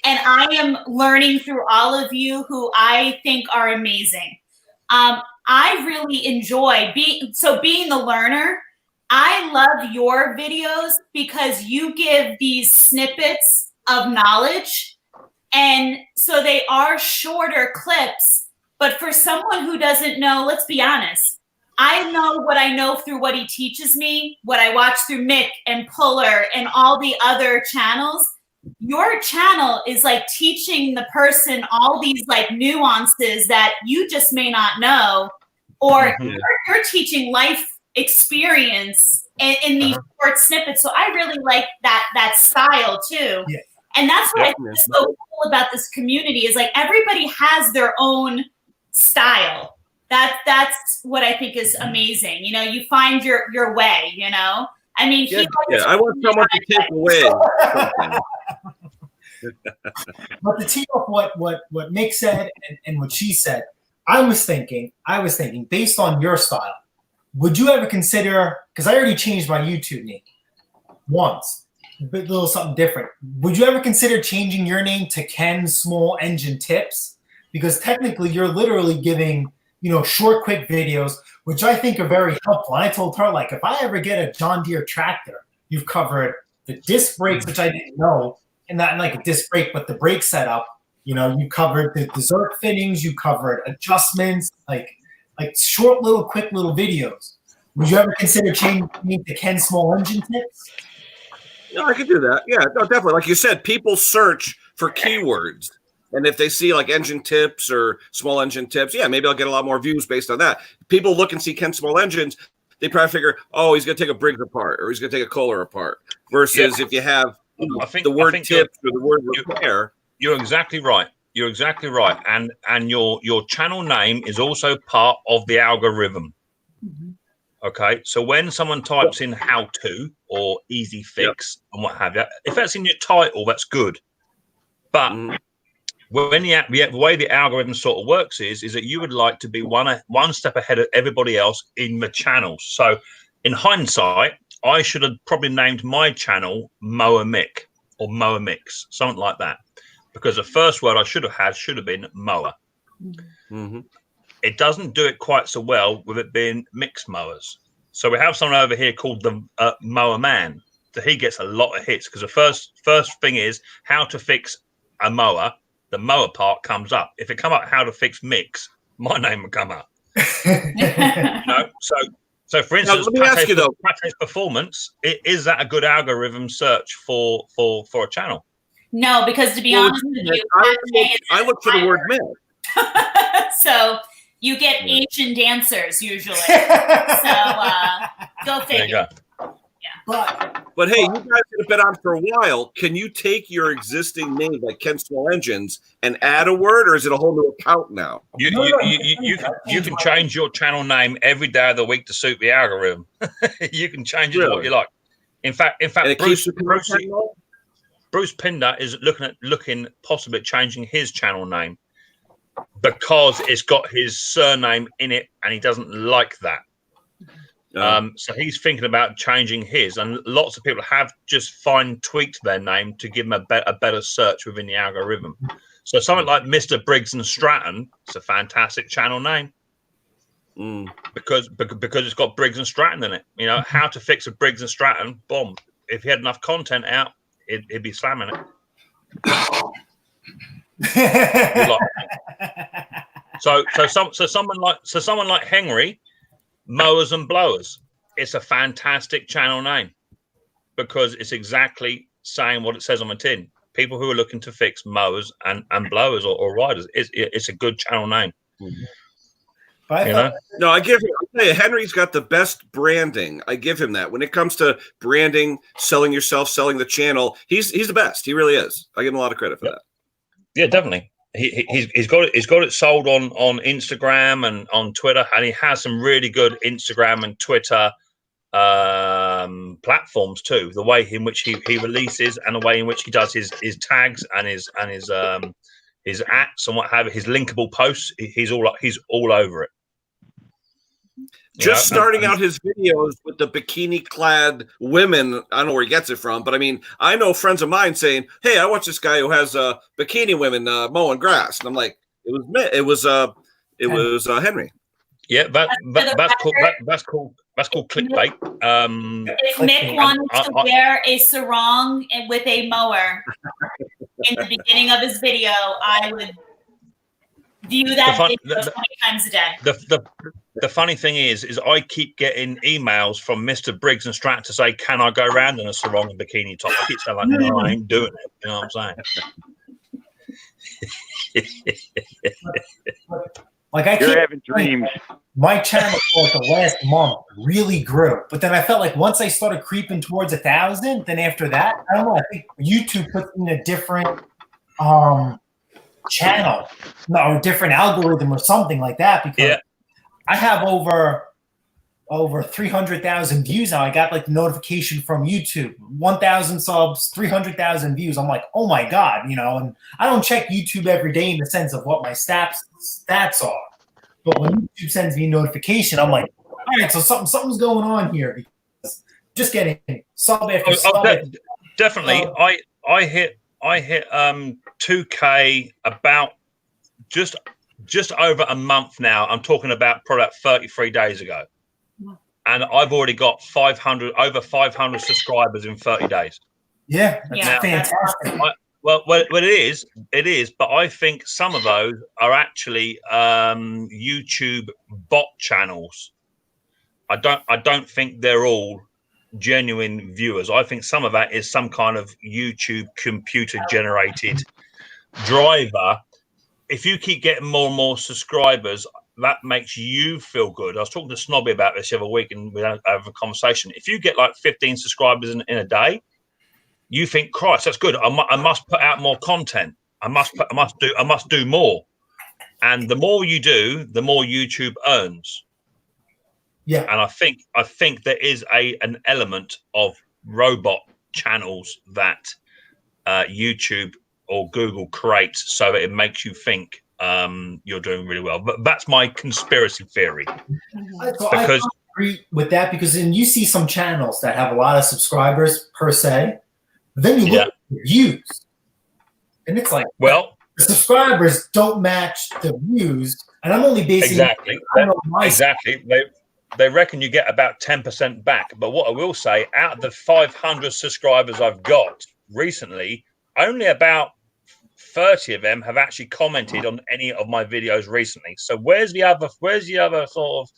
and I am learning through all of you who I think are amazing. I really enjoy being the learner. I love your videos because you give these snippets of knowledge. And so they are shorter clips. But for someone who doesn't know, let's be honest, I know what I know through what he teaches me, what I watch through Mick and Puller and all the other channels. Your channel is like teaching the person all these like nuances that you just may not know, or you're teaching life experience in these short snippets. So I really like that style too. Yeah. And that's what I think is so cool about this community is like everybody has their own style. That's what I think is amazing. You find your way, I mean, I want someone to take away something. But to tee up what Mick said and what she said, I was thinking based on your style, would you ever consider, because I already changed my YouTube name once, a little something different. Would you ever consider changing your name to Ken Small Engine Tips? Because technically you're literally giving, short, quick videos, which I think are very helpful. And I told her, like, if I ever get a John Deere tractor, you've covered the disc brakes, which I didn't know, and not like a disc brake, but the brake setup. You covered the dessert fittings, you covered adjustments, like short, quick little videos. Would you ever consider changing to Ken Small Engine Tips? No, I could do that. Yeah, no, definitely. Like you said, people search for keywords. And if they see like engine tips or small engine tips, yeah, maybe I'll get a lot more views based on that. People look and see Ken Small Engines, they probably figure, oh, he's going to take a Briggs apart or he's going to take a Kohler apart. Versus if you have the word tips or the word repair. You're exactly right. You're exactly right. And your channel name is also part of the algorithm. Okay. So when someone types in how to or easy fix and what have you, if that's in your title, that's good. But when the way the algorithm sort of works is that you would like to be one step ahead of everybody else in the channels. So in hindsight, I should have probably named my channel Mower Mick or Mower Mix, something like that. Because the first word I should have been mower. It doesn't do it quite so well with it being mixed mowers. So we have someone over here called the Mower Man. So he gets a lot of hits because the first thing is how to fix a mower. The mower part comes up. If it come up how to fix mix, my name would come up. So for instance, now, let me ask you though, Patrick's Performance, is that a good algorithm search for a channel? No, because to be honest with you, I look for the word myth. So you get Asian dancers usually. So go figure. But hey, you guys have been on for a while. Can you take your existing name, like Ken Small Engines, and add a word, or is it a whole new account now? You can change your channel name every day of the week to suit the algorithm. You can change it to what you like. In fact, Bruce Pinder is looking possibly at changing his channel name because it's got his surname in it, and he doesn't like that. So he's thinking about changing his, and lots of people have just tweaked their name to give them a better search within the algorithm. So something like Mr. Briggs and Stratton, it's a fantastic channel name because it's got Briggs and Stratton in it. How to fix a Briggs and Stratton, boom. If he had enough content out, he'd be slamming it. So someone like Henry, Mowers and Blowers, it's a fantastic channel name because it's exactly saying what it says on the tin. People who are looking to fix mowers and blowers or riders, it's a good channel name. No, I give him. Henry's got the best branding. I give him that. When it comes to branding, selling yourself, selling the channel, he's the best. He really is. I give him a lot of credit for that. Yeah, definitely. He's got it sold on Instagram and on Twitter, and he has some really good Instagram and Twitter platforms too. The way in which he releases and the way in which he does his tags and his ats and what have you, his linkable posts. He's all over it. Just starting out his videos with the bikini-clad women. I don't know where he gets it from, but I mean, I know friends of mine saying, "Hey, I watch this guy who has bikini women mowing grass," and I'm like, "It was Henry." Yeah, that's called clickbait. If Mick wanted to wear a sarong with a mower in the beginning of his video, I would view that video 20 times a day. The funny thing is I keep getting emails from Mr. Briggs and Stratton to say, "Can I go around in a sarong and bikini top?" I keep saying, like, "No, I ain't doing it." You know what I'm saying? You're having dreams. My channel for like the last month really grew, but then I felt like once I started creeping towards 1,000, then after that, I don't know. I think YouTube puts me in a different channel, or a different algorithm or something like that. Because I have over 300,000 views now. I got like the notification from YouTube, 1,000 subs, 300,000 views. I'm like, oh my God, and I don't check YouTube every day in the sense of what my stats are. But when YouTube sends me a notification, I'm like, all right, so something's going on here because just getting sub after sub. Definitely. I hit 2K about just over a month now. I'm talking about probably about 33 days ago. And I've already got over 500 subscribers in 30 days. Yeah, that's fantastic. Well, it is, but I think some of those are actually YouTube bot channels. I don't think they're all genuine viewers. I think some of that is some kind of YouTube computer generated driver. If you keep getting more and more subscribers, that makes you feel good. I was talking to Snobby about this the other week, and we had a conversation. If you get like 15 subscribers in a day, you think, Christ, that's good. I must put out more content. I must do more. And the more you do, the more YouTube earns. Yeah. And I think there is an element of robot channels that YouTube or Google creates so that it makes you think you're doing really well. But that's my conspiracy theory. So I agree with that, because then you see some channels that have a lot of subscribers per se. Then you look at the views, and it's like, well, the subscribers don't match the views, and I'm only basing exactly. They reckon you get about 10% back. But what I will say, out of the 500 subscribers I've got recently, only about 30 of them have actually commented on any of my videos recently. So where's the other sort of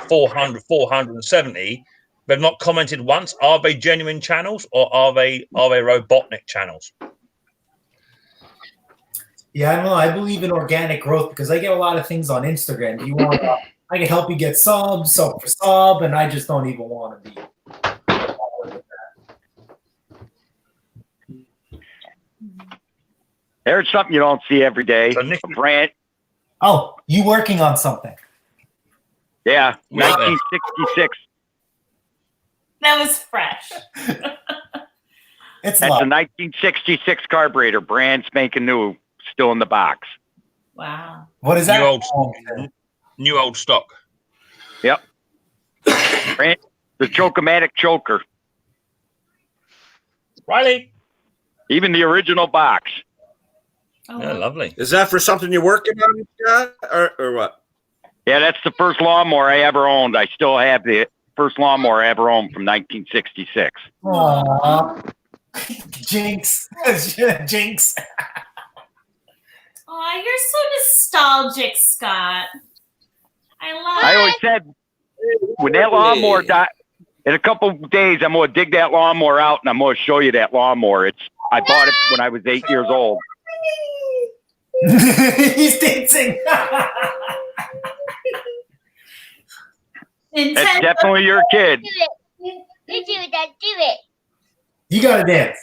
470? They've not commented once. Are they genuine channels, or are they Robotnik channels? Yeah, I don't know. I believe in organic growth because I get a lot of things on Instagram. Do you want? I can help you get subs, sub for sub, and I just don't even want to be. There's something you don't see every day. Brand. Oh, you working on something? Yeah, 1966. That was fresh. That's a 1966 carburetor, brand spanking new, still in the box. Wow. What is that? New old stock. Yep. The Chocomatic choker. Riley. Even the original box. Oh, yeah, lovely. Is that for something you're working on, Scott, or what? Yeah, that's the first lawnmower I ever owned. I still have the first lawnmower I ever owned from 1966. Aww. Jinx. Jinx. Oh, you're so nostalgic, Scott. I always said, when that lawnmower died, in a couple of days, I'm going to dig that lawnmower out, and I'm going to show you that lawnmower. I bought it when I was 8 years old. He's dancing. That's definitely your kid. Do it. You do that. Do it. You gotta dance.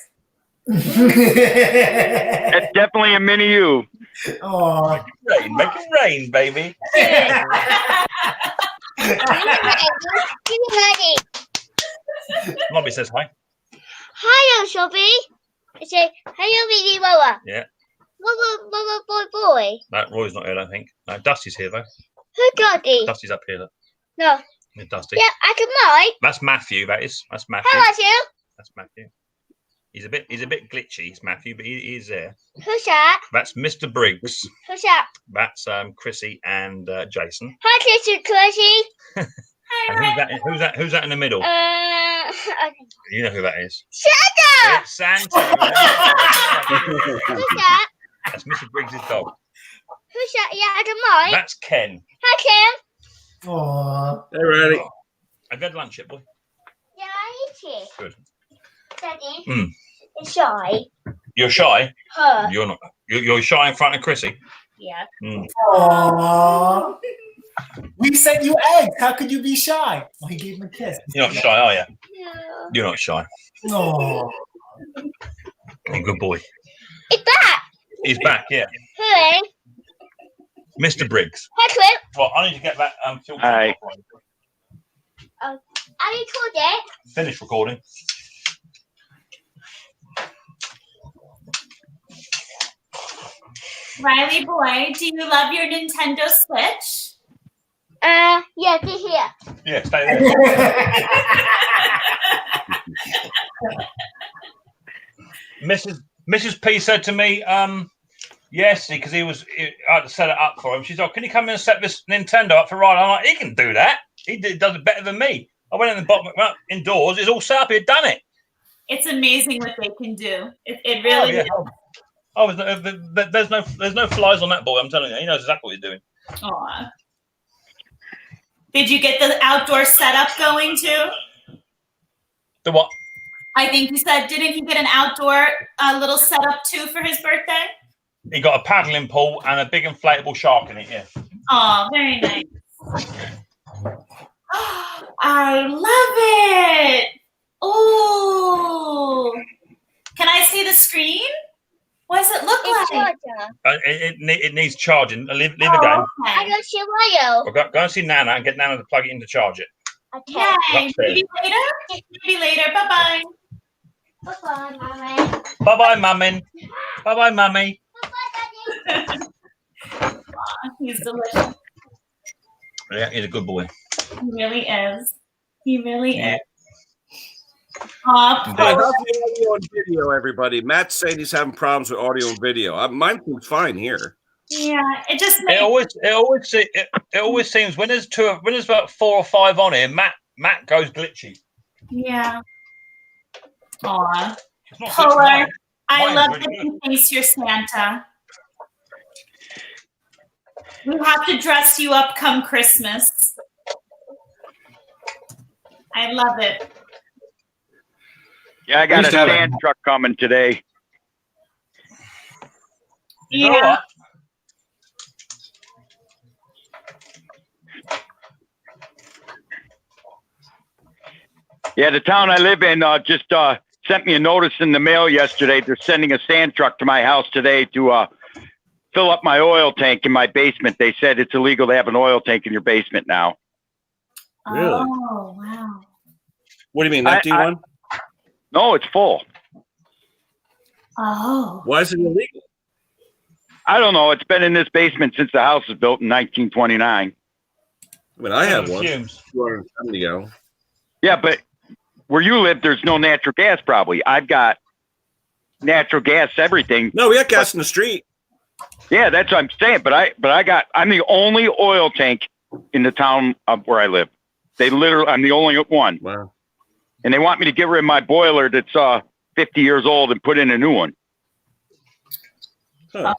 That's definitely a mini you. Oh, make it rain, baby. Mommy says hi. Hi, Shelby. I say, hello, Biggie Wawa. Yeah. Boy. No, Roy's not here, I don't think. No, Dusty's here though. Who Daddy? Dusty's up here. Look. No. Yeah, Dusty. Yeah, I can mine. That's Matthew. That's Matthew. How about you? That's Matthew. He's a bit glitchy, he's Matthew, but he is there. Who's that? That's Mr. Briggs. Who's that? That's Chrissy and Jason. Hi, Chrissy. And who's that in the middle? Okay. You know who that is. Santa! It's Santa. Who's that? That's Mr. Briggs' dog. Who's that? Yeah, I can mine. That's Ken. Hi, Kim. Aww. Hey, ready? I've had lunch yet, boy. Yeah, I eat it. Good. Daddy. It's shy. You're shy? Her. You're not. You're shy in front of Chrissy? Yeah. Aww. We sent you eggs. How could you be shy? Oh, he gave him a kiss. You're not shy, are you? No. You're not shy. No. You're a good boy. It's back. He's back, yeah. Hey. Mr. Briggs. Hi, Clip. Well, I need to get that filter. Hi. I recorded it. Finish recording. Riley boy, do you love your Nintendo Switch? Yeah, this here. Yeah, stay there. Mrs. P said to me, yes, because I had to set it up for him. She's like, can you come in and set this Nintendo up for Riley? I'm like, he can do that. He does it better than me. I went in the bottom, went indoors. It's all set up. He'd done it. It's amazing what they can do. It really is. Oh, there's no flies on that boy. I'm telling you, he knows exactly what he's doing. Aw. Did you get the outdoor setup going too? The what? I think you said, didn't he get an outdoor little setup too for his birthday? He got a paddling pool and a big inflatable shark in it. Yeah. Oh, very nice. I love it. Oh, can I see the screen? What does it look like? It needs charging. Leave it again. I don't see why. Well, go and see Nana and get Nana to plug it in to charge it. Okay. Yay. Maybe later. Maybe later. Bye bye. Bye-bye, Mommy. Bye bye, Mummin. Bye bye, Mummy. He's delicious. Yeah, he's a good boy. He really is. He really is. Hey, how's the audio and video, everybody? Matt's saying he's having problems with audio and video. Mine seems fine here. Yeah, it just It always seems when there's about 4 or 5 on here, Matt goes glitchy. Yeah. Aw. It's not Polar, glitchy, I Mine's love really that you face your Santa. We have to dress you up come Christmas. I love it. Yeah, I got a sand truck coming today. Yeah. Yeah, the town I live in just sent me a notice in the mail yesterday. They're sending a sand truck to my house today to fill up my oil tank in my basement. They said it's illegal to have an oil tank in your basement now. Really? Oh, wow. What do you mean, empty one? No, it's full. Oh. Why is it illegal? I don't know. It's been in this basement since the house was built in 1929. I mean, I have one. Fumes. 270 gallons. Yeah, but where you live, there's no natural gas probably. I've got natural gas, everything. No, we got gas in the street. Yeah, that's what I'm saying. But I'm the only oil tank in the town where I live. I'm the only one. Wow. And they want me to get rid of my boiler that's 50 years old and put in a new one. Huh.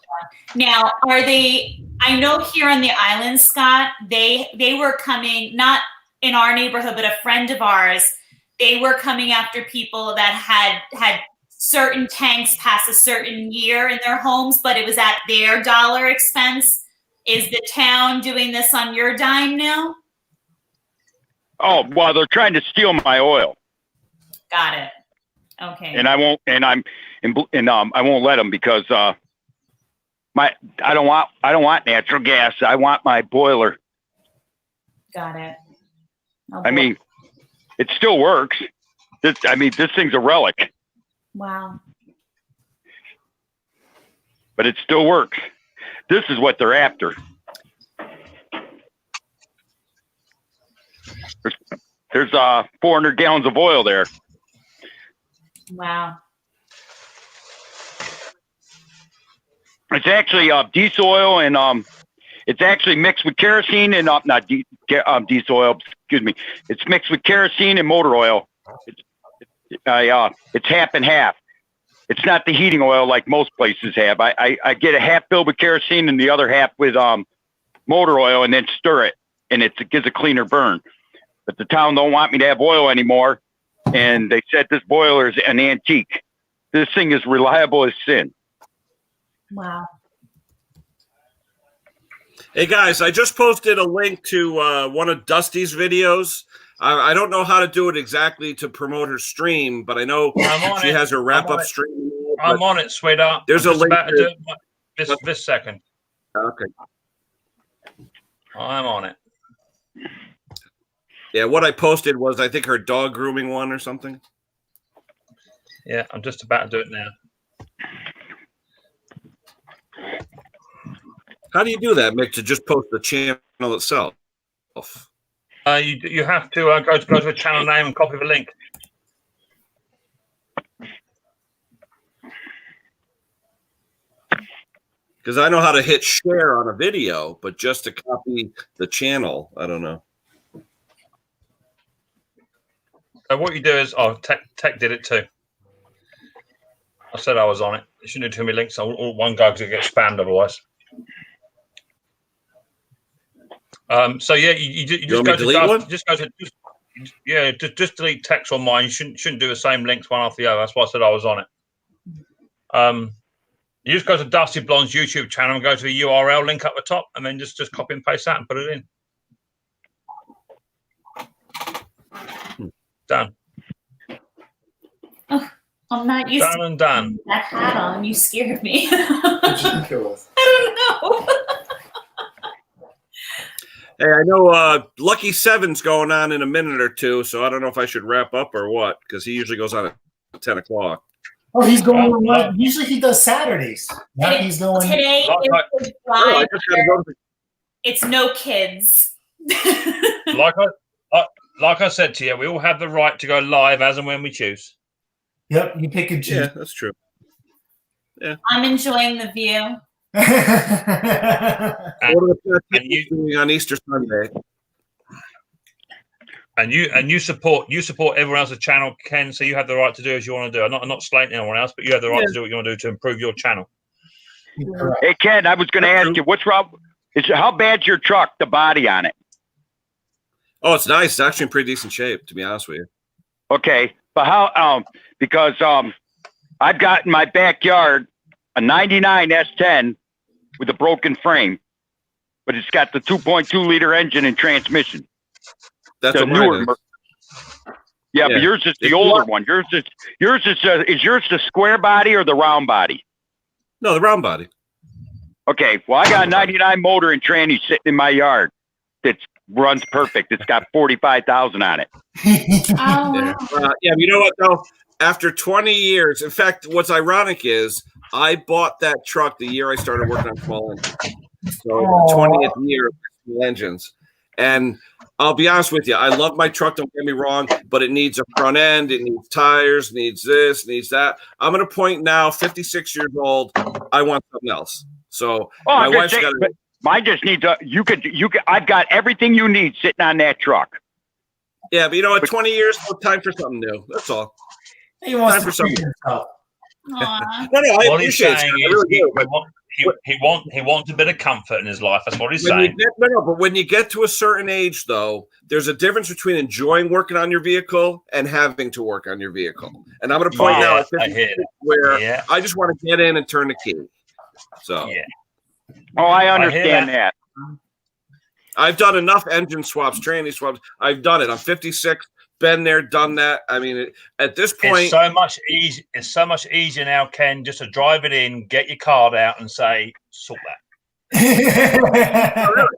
Now, I know here on the island, Scott, they were coming, not in our neighborhood, but a friend of ours, they were coming after people that had certain tanks past a certain year in their homes, but it was at their dollar expense. Is the town doing this on your dime now? Oh, well, they're trying to steal my oil. Got it. Okay. And I won't, I won't let them because I don't want natural gas. I want my boiler. Got it. Oh, I mean, it still works. This thing's a relic, wow. but it still works. This is what they're after. There's 400 gallons of oil there. Wow. It's actually diesel oil, and it's actually mixed with kerosene and not diesel oil. Excuse me. It's mixed with kerosene and motor oil. It's half and half. It's not the heating oil like most places have. I get a half filled with kerosene and the other half with motor oil, and then stir it, and it gives a cleaner burn. But the town don't want me to have oil anymore, and they said this boiler is an antique. This thing is reliable as sin. Wow. Hey guys, I just posted a link to one of Dusty's videos. I don't know how to do it exactly to promote her stream, but I know she has her wrap-up stream. I'm on it, sweetheart. There's a link. This second. Okay. I'm on it. Yeah, what I posted was, I think, her dog grooming one or something. Yeah, I'm just about to do it now. How do you do that, Mick, to just post the channel itself? You have to go to a channel name and copy the link. Because I know how to hit share on a video, but just to copy the channel, I don't know. So what you do is, Tech did it too. I said I was on it. You shouldn't do too many links all one go because it gets spammed otherwise. So yeah, you just go to just delete text on mine. You shouldn't do the same links one after the other. That's why I said I was on it. You just go to Dusty Blonde's YouTube channel and go to the URL link up the top, and then just copy and paste that and put it in. Done. Oh, I'm not used Done and done. that hat on. You scared me. What you think it was? I don't know. Hey, I know Lucky Seven's going on in a minute or two, so I don't know if I should wrap up or what, because he usually goes on at 10 o'clock. Oh, he's going. Usually he does Saturdays. Now he's going. Today is live. It's no kids. Like I said to you, we all have the right to go live as and when we choose. Yep, you pick and choose. Yeah, that's true. Yeah, I'm enjoying the view. and you on Easter Sunday. And you support everyone else's channel, Ken. So you have the right to do as you want to do. I'm not slating anyone else, but you have the right to do what you want to do to improve your channel. Hey Ken, I was going to ask you, what's wrong? How bad's your truck? The body on it? Oh, it's nice. It's actually in pretty decent shape, to be honest with you. Okay, but how? Because I've got in my backyard a '99 S10 with a broken frame, but it's got the 2.2 liter engine and transmission. That's the what newer. mine is. Yeah, but yours is the older one. Yours is the square body or the round body? No, the round body. Okay, well, I got a '99 motor and tranny sitting in my yard that runs perfect. It's got 45,000 on it. Yeah, you know what though? After 20 years, in fact, what's ironic is I bought that truck the year I started working on small engines. So the 20th year of small engines. And I'll be honest with you, I love my truck, don't get me wrong, but it needs a front end, it needs tires, needs this, needs that. I'm at a point now, 56 years old, I want something else. So my wife's got to. Mine just needs you could I've got everything you need sitting on that truck. Yeah, but you know what? 20 years, time for something new. That's all. He wants time for something. Aww. No, I What he's appreciate saying it. he wants a bit of comfort in his life. That's what he's When saying. but when you get to a certain age, though, there's a difference between enjoying working on your vehicle and having to work on your vehicle. And I'm at a point now at 56 where I just want to get in and turn the key. So, Oh, I understand that. I've done enough engine swaps, tranny swaps. I've done it. I'm 56. Been there, done that. I mean, at this point, It's so much easy. It's so much easier now, Ken, just to drive it in, get your card out, and say, "Sort that."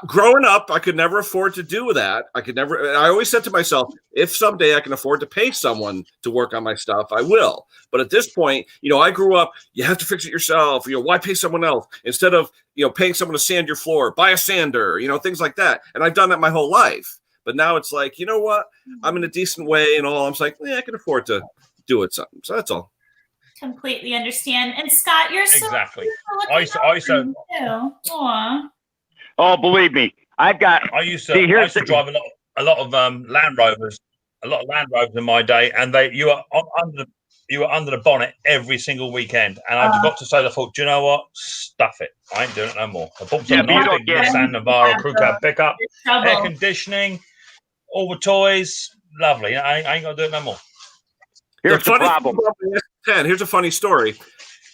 Growing up, I could never afford to do that. I always said to myself, if someday I can afford to pay someone to work on my stuff, I will. But at this point, I grew up, you have to fix it yourself. Why pay someone else? Instead of, paying someone to sand your floor, buy a sander, things like that. And I've done that my whole life. But now it's like, you know what? I'm in a decent way and all. I'm just like, I can afford to do it something. So that's all. Completely understand. And Scott, you're so Exactly. beautiful. I used to Aw. Oh, believe me, I used to drive a lot of Land Rovers, in my day, and you were under the bonnet every single weekend. And I just got to say, I thought, do you know what? Stuff it. I ain't doing it no more. I bought some nice big Nissan Navara crew cab pickup, air conditioning, all the toys, lovely. I ain't gonna do it no more. Here's the problem. Here's a funny story.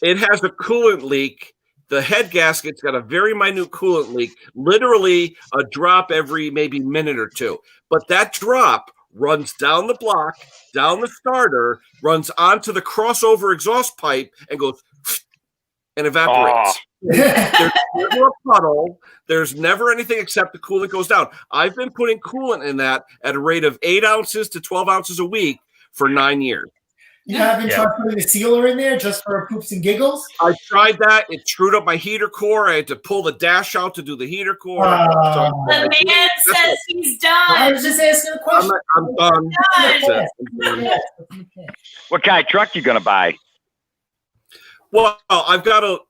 It has a coolant leak. The head gasket's got a very minute coolant leak, literally a drop every maybe minute or two. But that drop runs down the block, down the starter, runs onto the crossover exhaust pipe, and goes and evaporates. There's never a puddle. There's never anything except the coolant goes down. I've been putting coolant in that at a rate of 8 ounces to 12 ounces a week for 9 years. You haven't Yeah. tried putting a sealer in there just for poops and giggles? I tried that. It screwed up my heater core. I had to pull the dash out to do the heater core. The man says he's I done. was just asking a question. I'm done. That's it. I'm done. What kind of truck you gonna buy? Well, I've got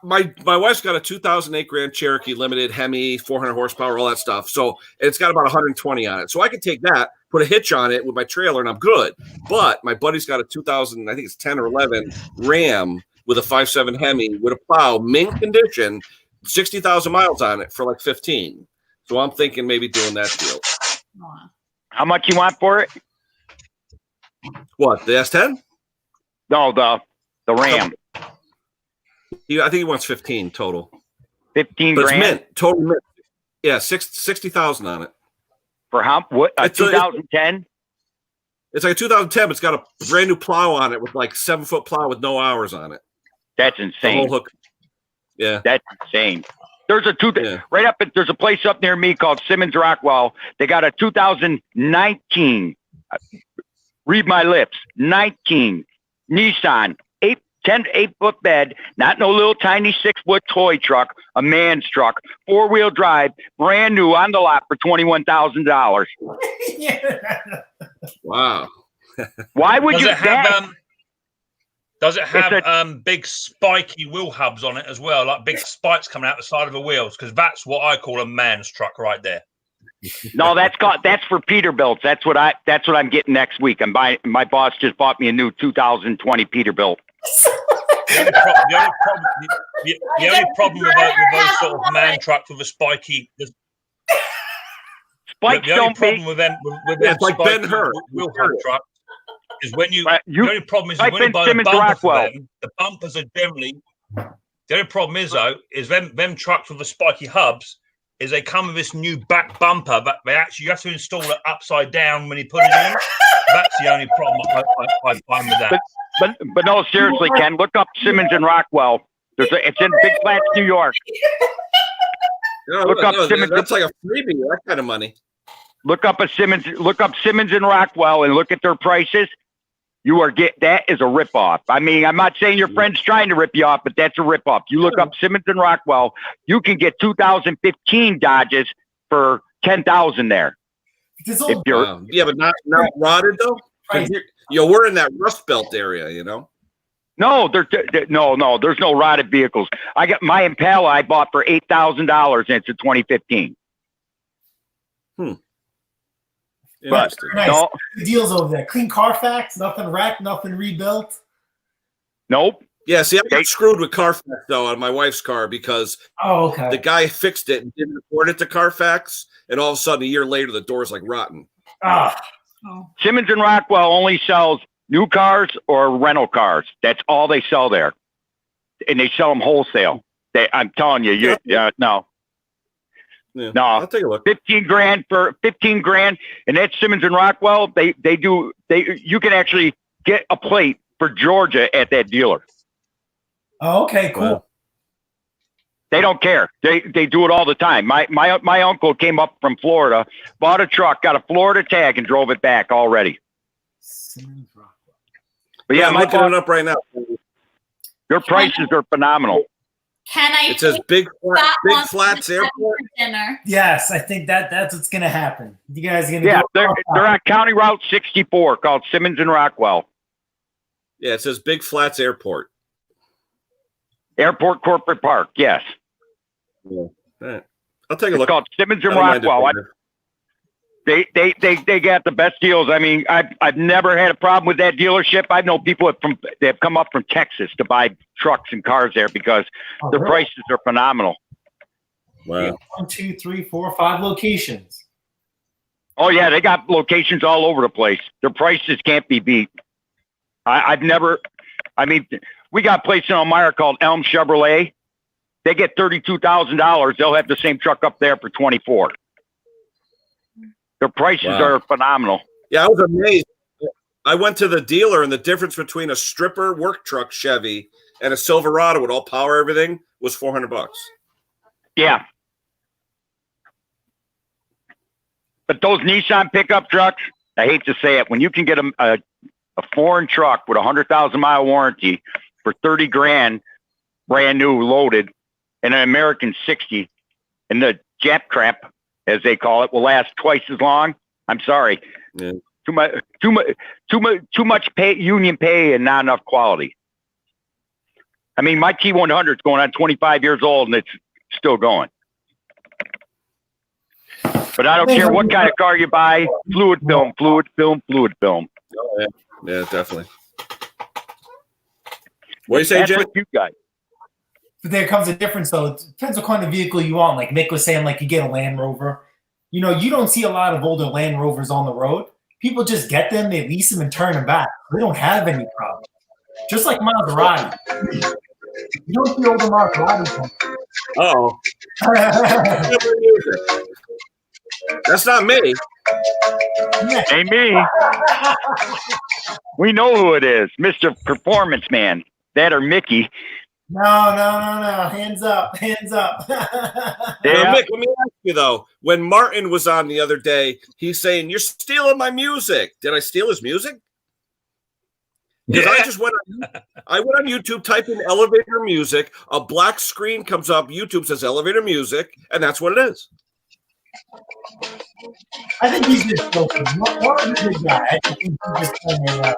my wife's got a 2008 Grand Cherokee Limited Hemi, 400 horsepower, all that stuff. So it's got about 120 on it. So I could take that, put a hitch on it with my trailer, and I'm good. But my buddy's got a 2000, I think it's 10 or 11 Ram with a 5.7 Hemi with a plow, mint condition, 60,000 miles on it for like 15. So I'm thinking maybe doing that deal. How much you want for it? What, the S10? No, the Ram. I think he wants 15 total. 15 But it's grand mint, total mint. Yeah, 60,000 on it. for how? What? A It's a- 2010? It's like a 2010, but it's got a brand new plow on it with like 7-foot plow with no hours on it. That's The whole insane. hook. Yeah. That's insane. There's a Yeah. right up. There's a place up near me called Simmons Rockwell. They got a 2019. Read my lips. 19 Nissan 8-foot bed, not no little tiny 6-foot toy truck, a man's truck, 4-wheel drive, brand new on the lot for $21,000. Wow. Why would Does you? it have that- does it have It's big spiky wheel hubs on it as well, like big spikes coming out the side of the wheels? Because that's what I call a man's truck right there. No, that's for Peterbilt. That's what I'm getting next week. I'm buying. My boss just bought me a new 2020 Peterbilt. The only problem with those sort of man trucks with a spiky, Spikes the only don't problem make. with them Yeah, it's like spiky Ben-Hur. wheel hub trucks is when you. But The only problem is type when you in buy the Simmons bumper for Rockwell. them, the bumpers are generally. The only problem is though, is them trucks with the spiky hubs. Is they come with this new back bumper, but you have to install it upside down when you put it in. That's the only problem I find with that. But no, seriously, Ken, look up Simmons and Rockwell. It's in Big Flats, New York. No, Look up Simmons. That's like a freebie, that kind of money. Look up Simmons and Rockwell and look at their prices. That is a ripoff. I mean, I'm not saying your friend's trying to rip you off, but that's a ripoff. You look up Simmons and Rockwell, you can get 2015 Dodges for $10,000 there. This If you're Wow. Yeah, but not rotted though. 'Cause we're in that Rust Belt area, you know. no, no, there's no rotted vehicles. I got my Impala I bought for $8,000 and it's a 2015. Interesting. Nice. No, The deals over there. Clean Carfax, nothing wrecked, nothing rebuilt. nope. Yeah, see, I got screwed with Carfax though on my wife's car because Oh, okay. the guy fixed it and didn't report it to Carfax, and all of a sudden a year later the door's like rotten. Ah, Simmons and Rockwell only sells new cars or rental cars. That's all they sell there, and they sell them wholesale. I'm telling you, no. Yeah. No. I'll take a look. 15 grand, and that's Simmons and Rockwell. You can actually get a plate for Georgia at that dealer. oh, okay, cool. Wow. They don't care. They do it all the time. My uncle came up from Florida, bought a truck, got a Florida tag, and drove it back already. Simmons Rockwell. But yeah, I'm my looking it up right now. their prices are phenomenal. Can I It says take Big that one Flats for Airport. dinner? Yes, I think that's what's gonna happen. You guys are gonna Yeah, do they're on County Route 64 called Simmons and Rockwell. Yeah, it says Big Flats Airport. Airport Corporate Park, yes. Yeah. All right. I'll take a It's look. called Simmons and I don't mind it Rockwell. later. They got the best deals. I mean, I've never had a problem with that dealership. I know people that have come up from Texas to buy trucks and cars there because Oh, their really? prices are phenomenal. Wow. 1, 2, 3, 4, 5 locations. Oh yeah, they got locations all over the place. Their prices can't be beat. I've never. I mean, we got a place in Elmira called Elm Chevrolet. They get $32,000. They'll have the same truck up there for 24. Their prices Wow. are phenomenal. Yeah, I was amazed. I went to the dealer, and the difference between a stripper work truck Chevy and a Silverado with all power everything was $400. Yeah. But those Nissan pickup trucks, I hate to say it, when you can get a a foreign truck with a 100,000-mile warranty for 30 grand, brand new, loaded, and an American 60, and the Jap crap, as they call it, will last twice as long. I'm sorry. Yeah. Too much pay, union pay, and not enough quality. I mean, my T100 is going on 25 years old, and it's still going. But I don't care what kind of car you buy. Fluid film, fluid film, fluid film. Oh, yeah. Yeah, definitely. What do you say, That's Jay? what you got. But there comes a difference, though. It depends what kind of vehicle you want. Like Mick was saying, like you get a Land Rover. You know, you don't see a lot of older Land Rovers on the road. People just get them, they lease them, and turn them back. They don't have any problems. Just like Maserati. You don't see older Maseratis. Oh. That's not me. Ain't me. We know who it is. Mr. Performance Man. That or Mickey. No. Hands up. Now, Yeah. Mick, let me ask you though. When Martin was on the other day, he's saying, "You're stealing my music." Did I steal his music? Because I went on YouTube, type in elevator music, a black screen comes up, YouTube says elevator music, and that's what it is. I think he's just joking. Martin's a good guy. I think he's just playing.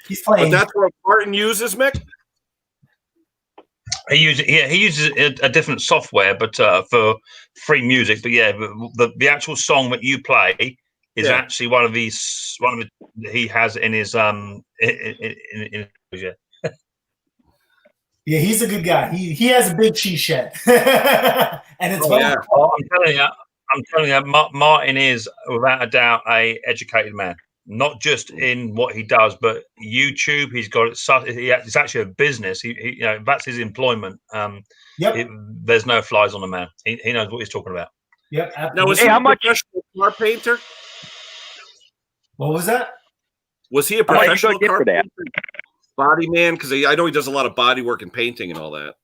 He's But playing. that's what Martin uses, Mick? He uses a different software, but for free music. But yeah, the actual song that you play is actually one of the he has in his yeah. Yeah, he's a good guy. He has a big cheese shed, and it's Oh, yeah. Oh, I'm telling you, Martin is without a doubt a educated man. Not just in what he does, but YouTube. He's got it's actually a business. He you know, that's his employment. Yep. There's no flies on the man. He knows what he's talking about. Yep. Now, was Hey, he how a much- professional car painter? What was that? Was he a How much you professional gonna get car for that? painter? Body man? Because I know he does a lot of body work and painting and all that.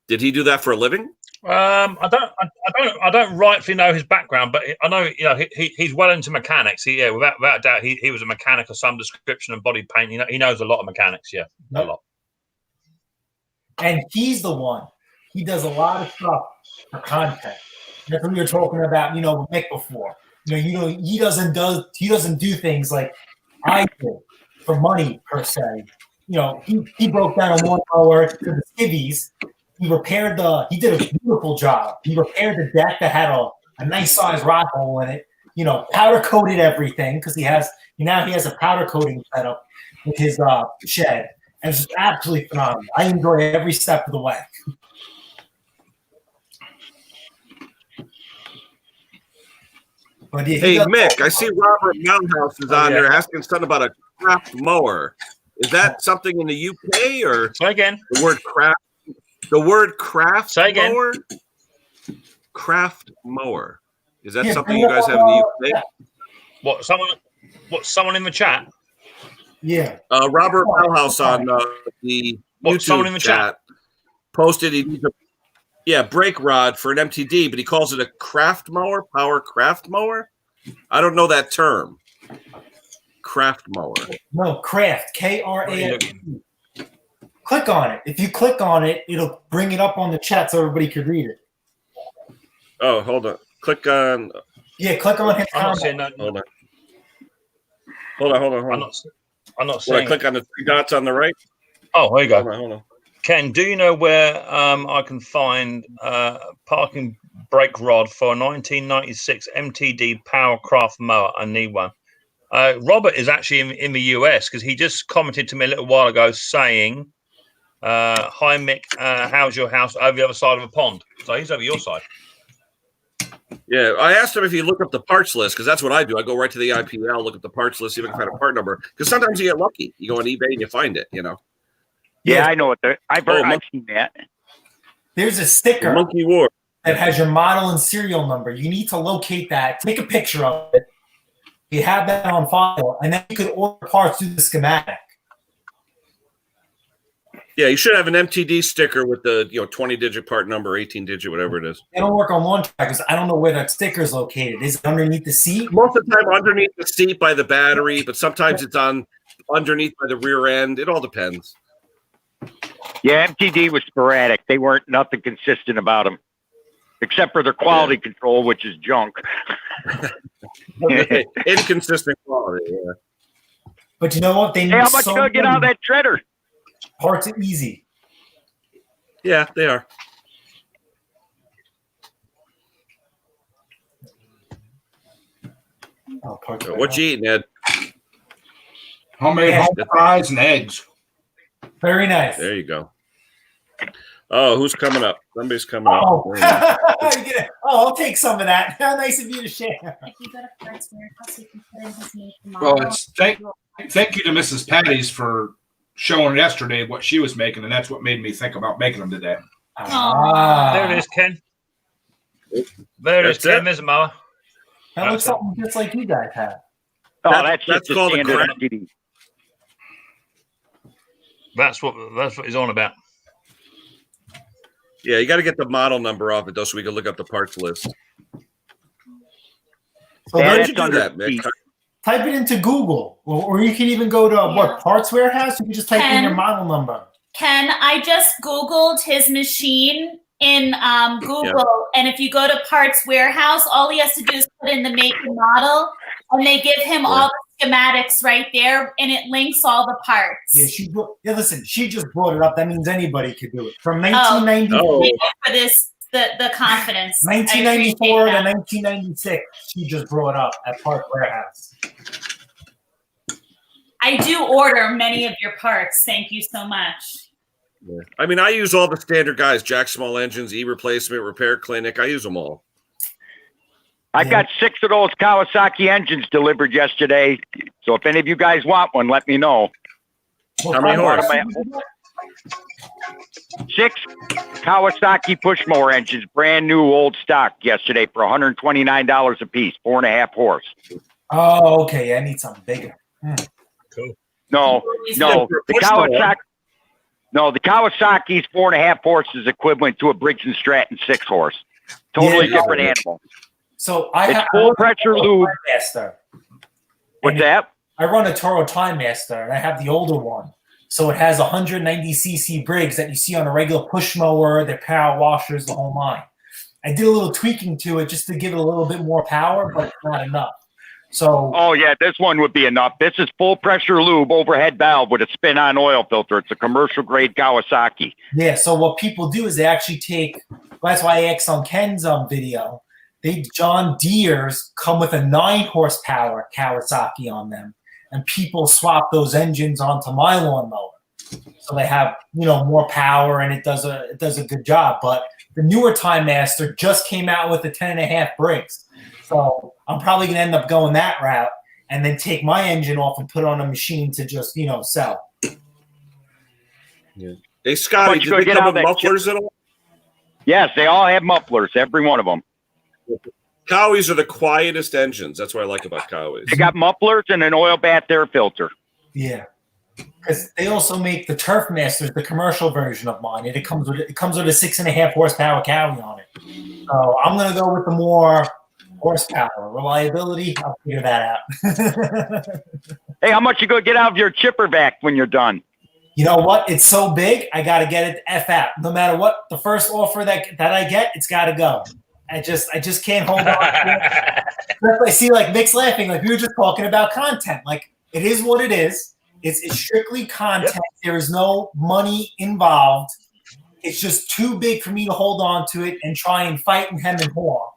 Did he do that for a living? I don't rightfully know his background, but I know he's well into mechanics. Without a doubt, he was a mechanic of some description and body paint. He knows a lot of mechanics. Yeah, a lot. And he's the one. He does a lot of stuff for content. That's what we were talking about, with Mick before. He doesn't do things like I do for money per se. He broke down a lawnmower to the skivvies. He did a beautiful job. He repaired the deck that had a nice sized rod hole in it. Powder coated everything because he has a powder coating setup with his shed. And it's just absolutely phenomenal. I enjoy every step of the way. But yeah, Hey, Mick, I see Robert Mounhouse is on there asking something about a craft mower. Is that something in the UK or Say again. the word craft? The word craft Say again. mower? Craft mower. Is that Yeah, something you guys have in the UK? What someone in the chat? Yeah. Robert Mounhouse on the What, someone in YouTube the chat posted he needs a brake rod for an MTD, but he calls it a craft mower, power craft mower. I don't know that term. Craft mower. No, Craft. Kraft. Click on it. If you click on it, it'll bring it up on the chat so everybody could read it. Oh, hold on. Click on. Yeah, click on his I'm not comment. seeing that. Hold on. Hold on. I'm not When seeing. I click on the three dots on the right. Oh, there you go. Hold on. Ken, do you know where I can find parking brake rod for a 1996 MTD Powercraft mower? I need one. Robert is actually in the US because he just commented to me a little while ago saying, "Hi Mick, how's your house over the other side of a pond?" So he's over your side. Yeah, I asked him if he look up the parts list because that's what I do. I go right to the IPL, look at the parts list, see if I can find a part number. Because sometimes you get lucky. You go on eBay and you find it. Yeah, I know what I've Monkey- seen that. There's a sticker Monkey War. that has your model and serial number. You need to locate that, take a picture of it. You have that on file, and then you could order parts through the schematic. Yeah, you should have an MTD sticker with the 20-digit part number, 18-digit, whatever it is. They don't work on lawn tractors. I don't know where that sticker is located. Is it underneath the seat? Most of the time underneath the seat by the battery, but sometimes it's on underneath by the rear end. It all depends. Yeah, MTD was sporadic. They weren't nothing consistent about them, except for their quality control, which is junk. Inconsistent quality. Yeah. But you know what? They need how much do I get out of that shredder? Parts are easy. Yeah, they are. Oh, parts what you eating, Ed? Homemade home fries and eggs. Very nice. There you go. Oh, who's coming up? Somebody's coming Oh. up. I'll take some of that. How nice of you to share. If you go to Parts Warehouse, you can put in his name Well, tomorrow. it's thank you to Mrs. Patty's for showing yesterday what she was making, and that's what made me think about making them today. There it is, Ken. There it is, Ken. There's a mower. That looks something just like you guys have. Oh, that's just called a standard crank. MTD. That's what he's on about. Yeah, you got to get the model number off it, though, so we can look up the parts list. So How then did you do that, Mick? type it into Google, or you can even go to what Parts Warehouse. You can just type in your model number. Ken, I just Googled his machine in Google, and if you go to Parts Warehouse, all he has to do is put in the make and model, and they give him all the schematics right there, and it links all the parts. Yeah, listen, she just brought it up. That means anybody could do it. From Thank 1994, you for this, the confidence. 1994 to 1996, she just brought up at Parts Warehouse. I do order many of your parts. Thank you so much. Yeah. I mean, I use all the standard guys: Jack Small Engines, E-Replacement, Repair Clinic. I use them all. I got 6 of those Kawasaki engines delivered yesterday. So if any of you guys want one, let me know. How many horse? 6 Kawasaki push mower engines, brand new old stock yesterday for $129 a piece, 4.5 horse. Oh, okay. Yeah, I need something bigger. Cool. No, the Kawasaki's 4.5 horse is equivalent to a Briggs & Stratton 6 horse. Totally different animal. So It's full pressure lube. Master. What's that? I run a Toro Time Master, and I have the older one. So it has 190cc Briggs that you see on a regular push mower, their power washers, the whole nine. I did a little tweaking to it just to give it a little bit more power, but not enough. So. Oh yeah, this one would be enough. This is full pressure lube, overhead valve with a spin-on oil filter. It's a commercial grade Kawasaki. Yeah. So what people do is they actually take. That's why I asked on Ken's video. John Deere's come with a 9 horsepower Kawasaki on them, and people swap those engines onto my lawnmower, so they have more power and it does a good job. But the newer Time Master just came out with a 10.5 Briggs, so I'm probably gonna end up going that route and then take my engine off and put on a machine to just sell. Yeah. Hey Scotty, did they come with mufflers at all? Yes, they all have mufflers, every one of them. Cowies are the quietest engines. That's what I like about Cowies. They got mufflers and an oil bath air filter. Yeah, because they also make the Turf Masters, the commercial version of mine. It comes with a 6.5 horsepower Cowie on it. So I'm gonna go with the more horsepower, reliability. I'll figure that out. Hey, how much you gonna get out of your chipper vac when you're done? You know what? It's so big, I gotta get it F out. No matter what, the first offer that I get, it's gotta go. I just can't hold on to it. I see like Mick's laughing, like we were just talking about content. Like it is what it is. It's strictly content. Yep. There is no money involved. It's just too big for me to hold on to it and try and fight and hem and haw.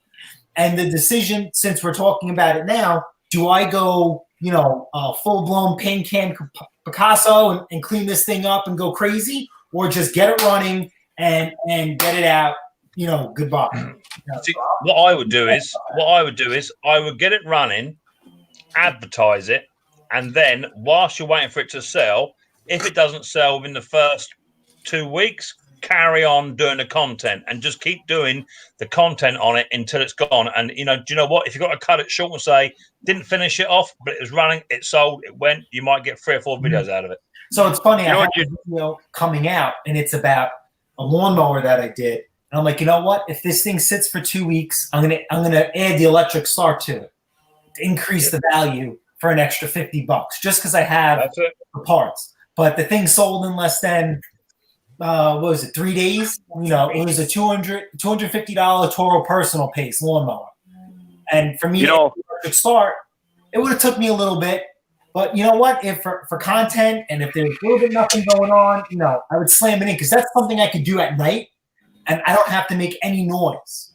And the decision, since we're talking about it now, do I go, full blown paint can Picasso and clean this thing up and go crazy, or just get it running and get it out? Goodbye. See, what I would do is I would get it running, advertise it, and then whilst you're waiting for it to sell, if it doesn't sell within the first 2 weeks, carry on doing the content and just keep doing the content on it until it's gone. And do you know what? If you've got to cut it short and say didn't finish it off, but it was running, it sold, it went, you might get 3 or 4 videos out of it. So it's funny. I have a video coming out, and it's about a lawnmower that I did. And I'm like, you know what? If this thing sits for 2 weeks, I'm gonna add the electric start to it to increase the value for an extra $50, just because I have the parts. But the thing sold in less than what was it, 3 days? It was a $250 Toro Personal Pace lawnmower. And for me to electric start, it would have took me a little bit. But you know what? If for content and if there's a little bit nothing going on, I would slam it in because that's something I could do at night, and I don't have to make any noise.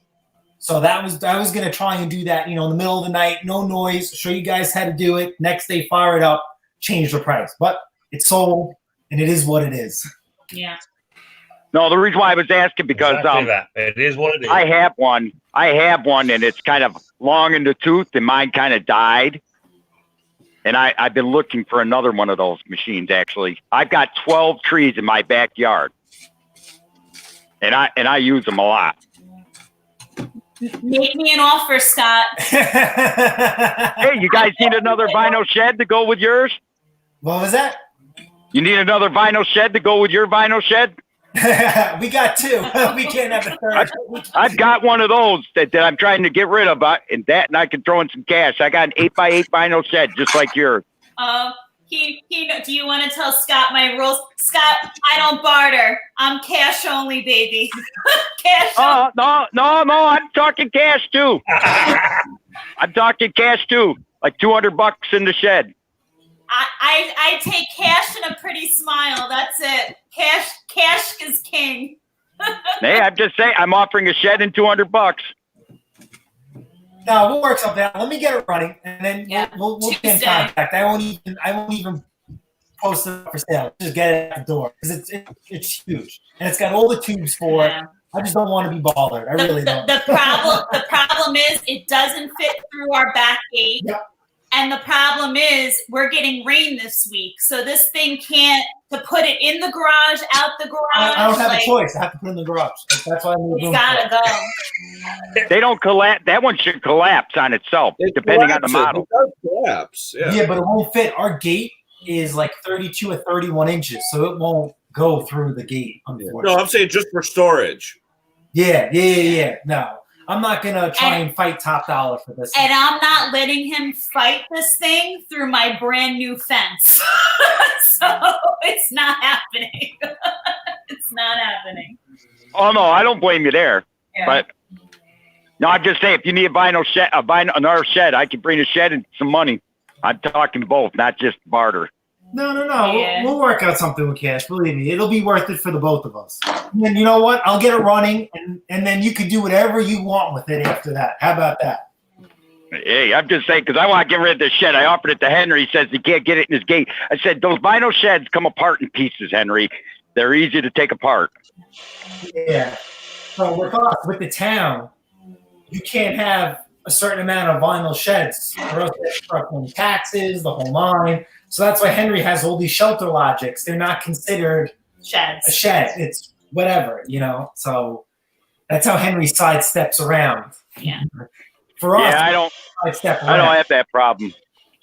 So I was going to try and do that, in the middle of the night, no noise, show you guys how to do it. Next day, fire it up, change the price. But it's sold, and it is what it is. Yeah. No, the reason why I was asking because it is what it is. I have one, and it's kind of long in the tooth, and mine kind of died. And I've been looking for another one of those machines. Actually, I've got 12 trees in my backyard, and I use them a lot. Make me an offer, Scott. Hey, you guys need another vinyl shed to go with yours? What was that? You need another vinyl shed to go with your vinyl shed? We got 2. We can't have a third. I've got one of those that I'm trying to get rid of, and I can throw in some cash. I got an 8x8 vinyl shed just like yours. Do you want to tell Scott my rules? Scott, I don't barter. I'm cash only, baby. Cash only. No, I'm talking cash too. I'm talking cash too, like $200 in the shed. I take cash and a pretty smile. That's it. Cash is king. Hey, I'm just saying, I'm offering a shed and $200. No, we'll work something out. Let me get it running, and then we'll get in contact. I won't even post it up for sale. Just get it at the door because it's huge and it's got all the tubes for it. I just don't want to be bothered. I really don't. The problem is it doesn't fit through our back gate. Yep. And the problem is we're getting rain this week. So this thing can't, to put it in the garage, out the garage. I don't have a choice. I have to put it in the garage. That's why I need it's gotta go. They don't collapse. That one should collapse on itself, depending on the model. It does collapse. Yeah, but it won't fit. Our gate is like 32 or 31 inches, so it won't go through the gate, unfortunately. No, I'm saying just for storage. Yeah. No. I'm not going to try and fight top dollar for this. And I'm not letting him fight this thing through my brand new fence. So it's not happening. It's not happening. Oh, no, I don't blame you there. Yeah. But no, I'm just saying, if you need a vinyl shed, another shed, I can bring a shed and some money. I'm talking both, not just barter. No. Yeah. We'll work out something with cash. Believe me, it'll be worth it for the both of us. And then you know what? I'll get it running, and then you can do whatever you want with it after that. How about that? Hey, I'm just saying, because I want to get rid of this shed. I offered it to Henry. He says he can't get it in his gate. I said, those vinyl sheds come apart in pieces, Henry. They're easy to take apart. Yeah. So with the town, you can't have a certain amount of vinyl sheds, or else they're struggling taxes, the whole line. So that's why Henry has all these shelter logics. They're not considered Sheds. a shed. It's whatever, So that's how Henry sidesteps around. Yeah. For us, I don't have that problem.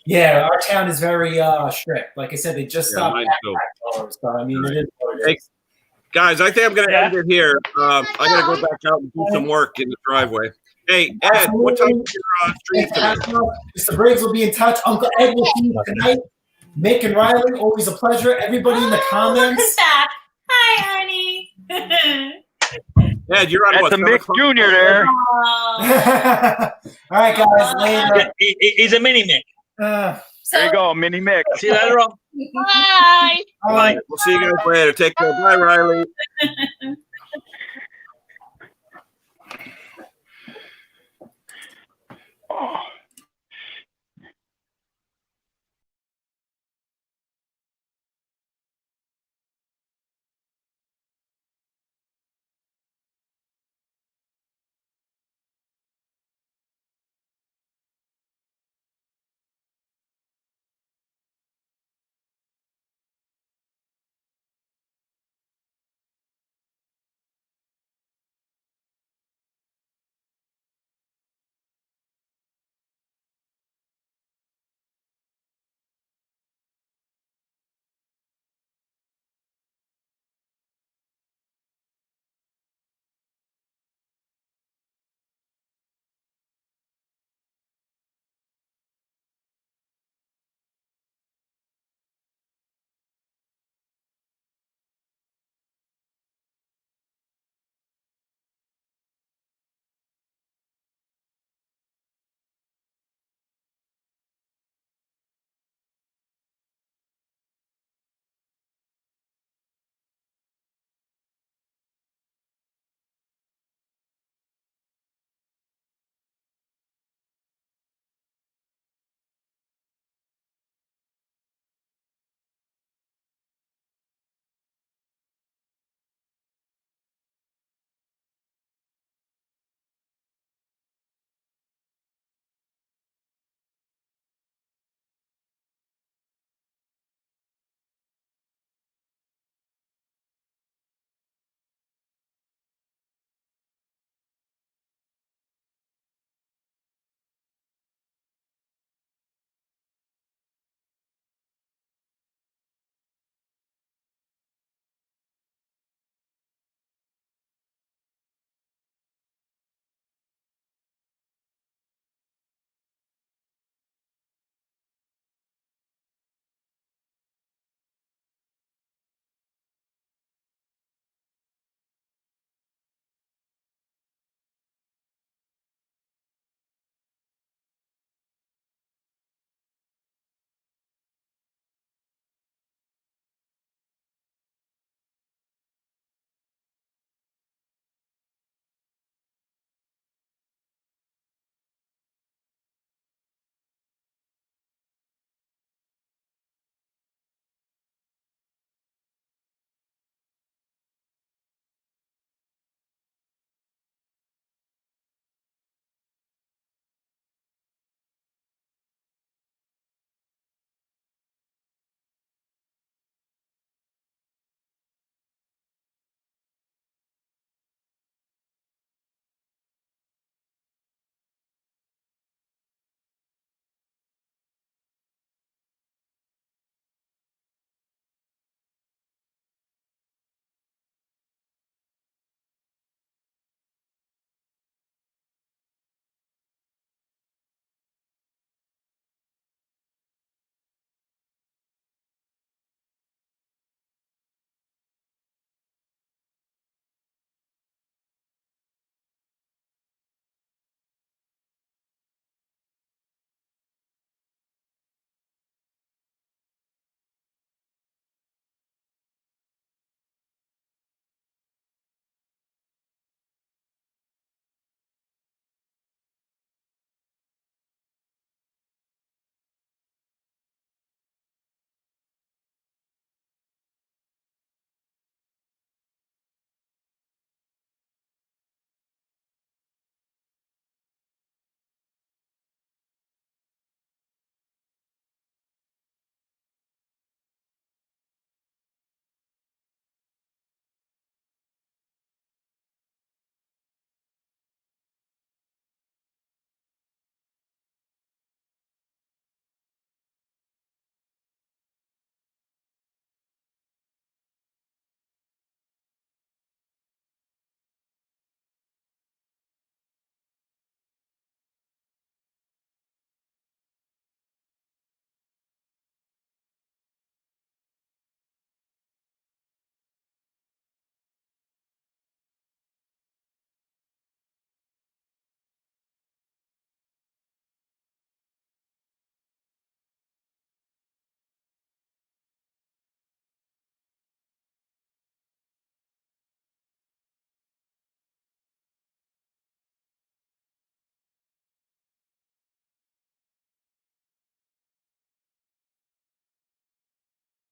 Yeah, our town is very strict. Like I said, they just stopped mine too. backpack. So I mean, it is what it Hey, is. guys, I think I'm going to end it here. I got to go back out and do some work in the driveway. Hey, Ed, what time is your stream tonight? Mr. Briggs will be in touch. Uncle Ed will see you tonight. Mick and Riley, always a pleasure. Everybody in the comments. Who's back? Hi, honey. Ed, you're on That's what? a Mick Jr. there. Oh. All right, guys. Later. He's a mini Mick. There you go, Mini Mick. See you later on. Bye. Bye. We'll see you guys later. Take care. Bye, Riley. Oh.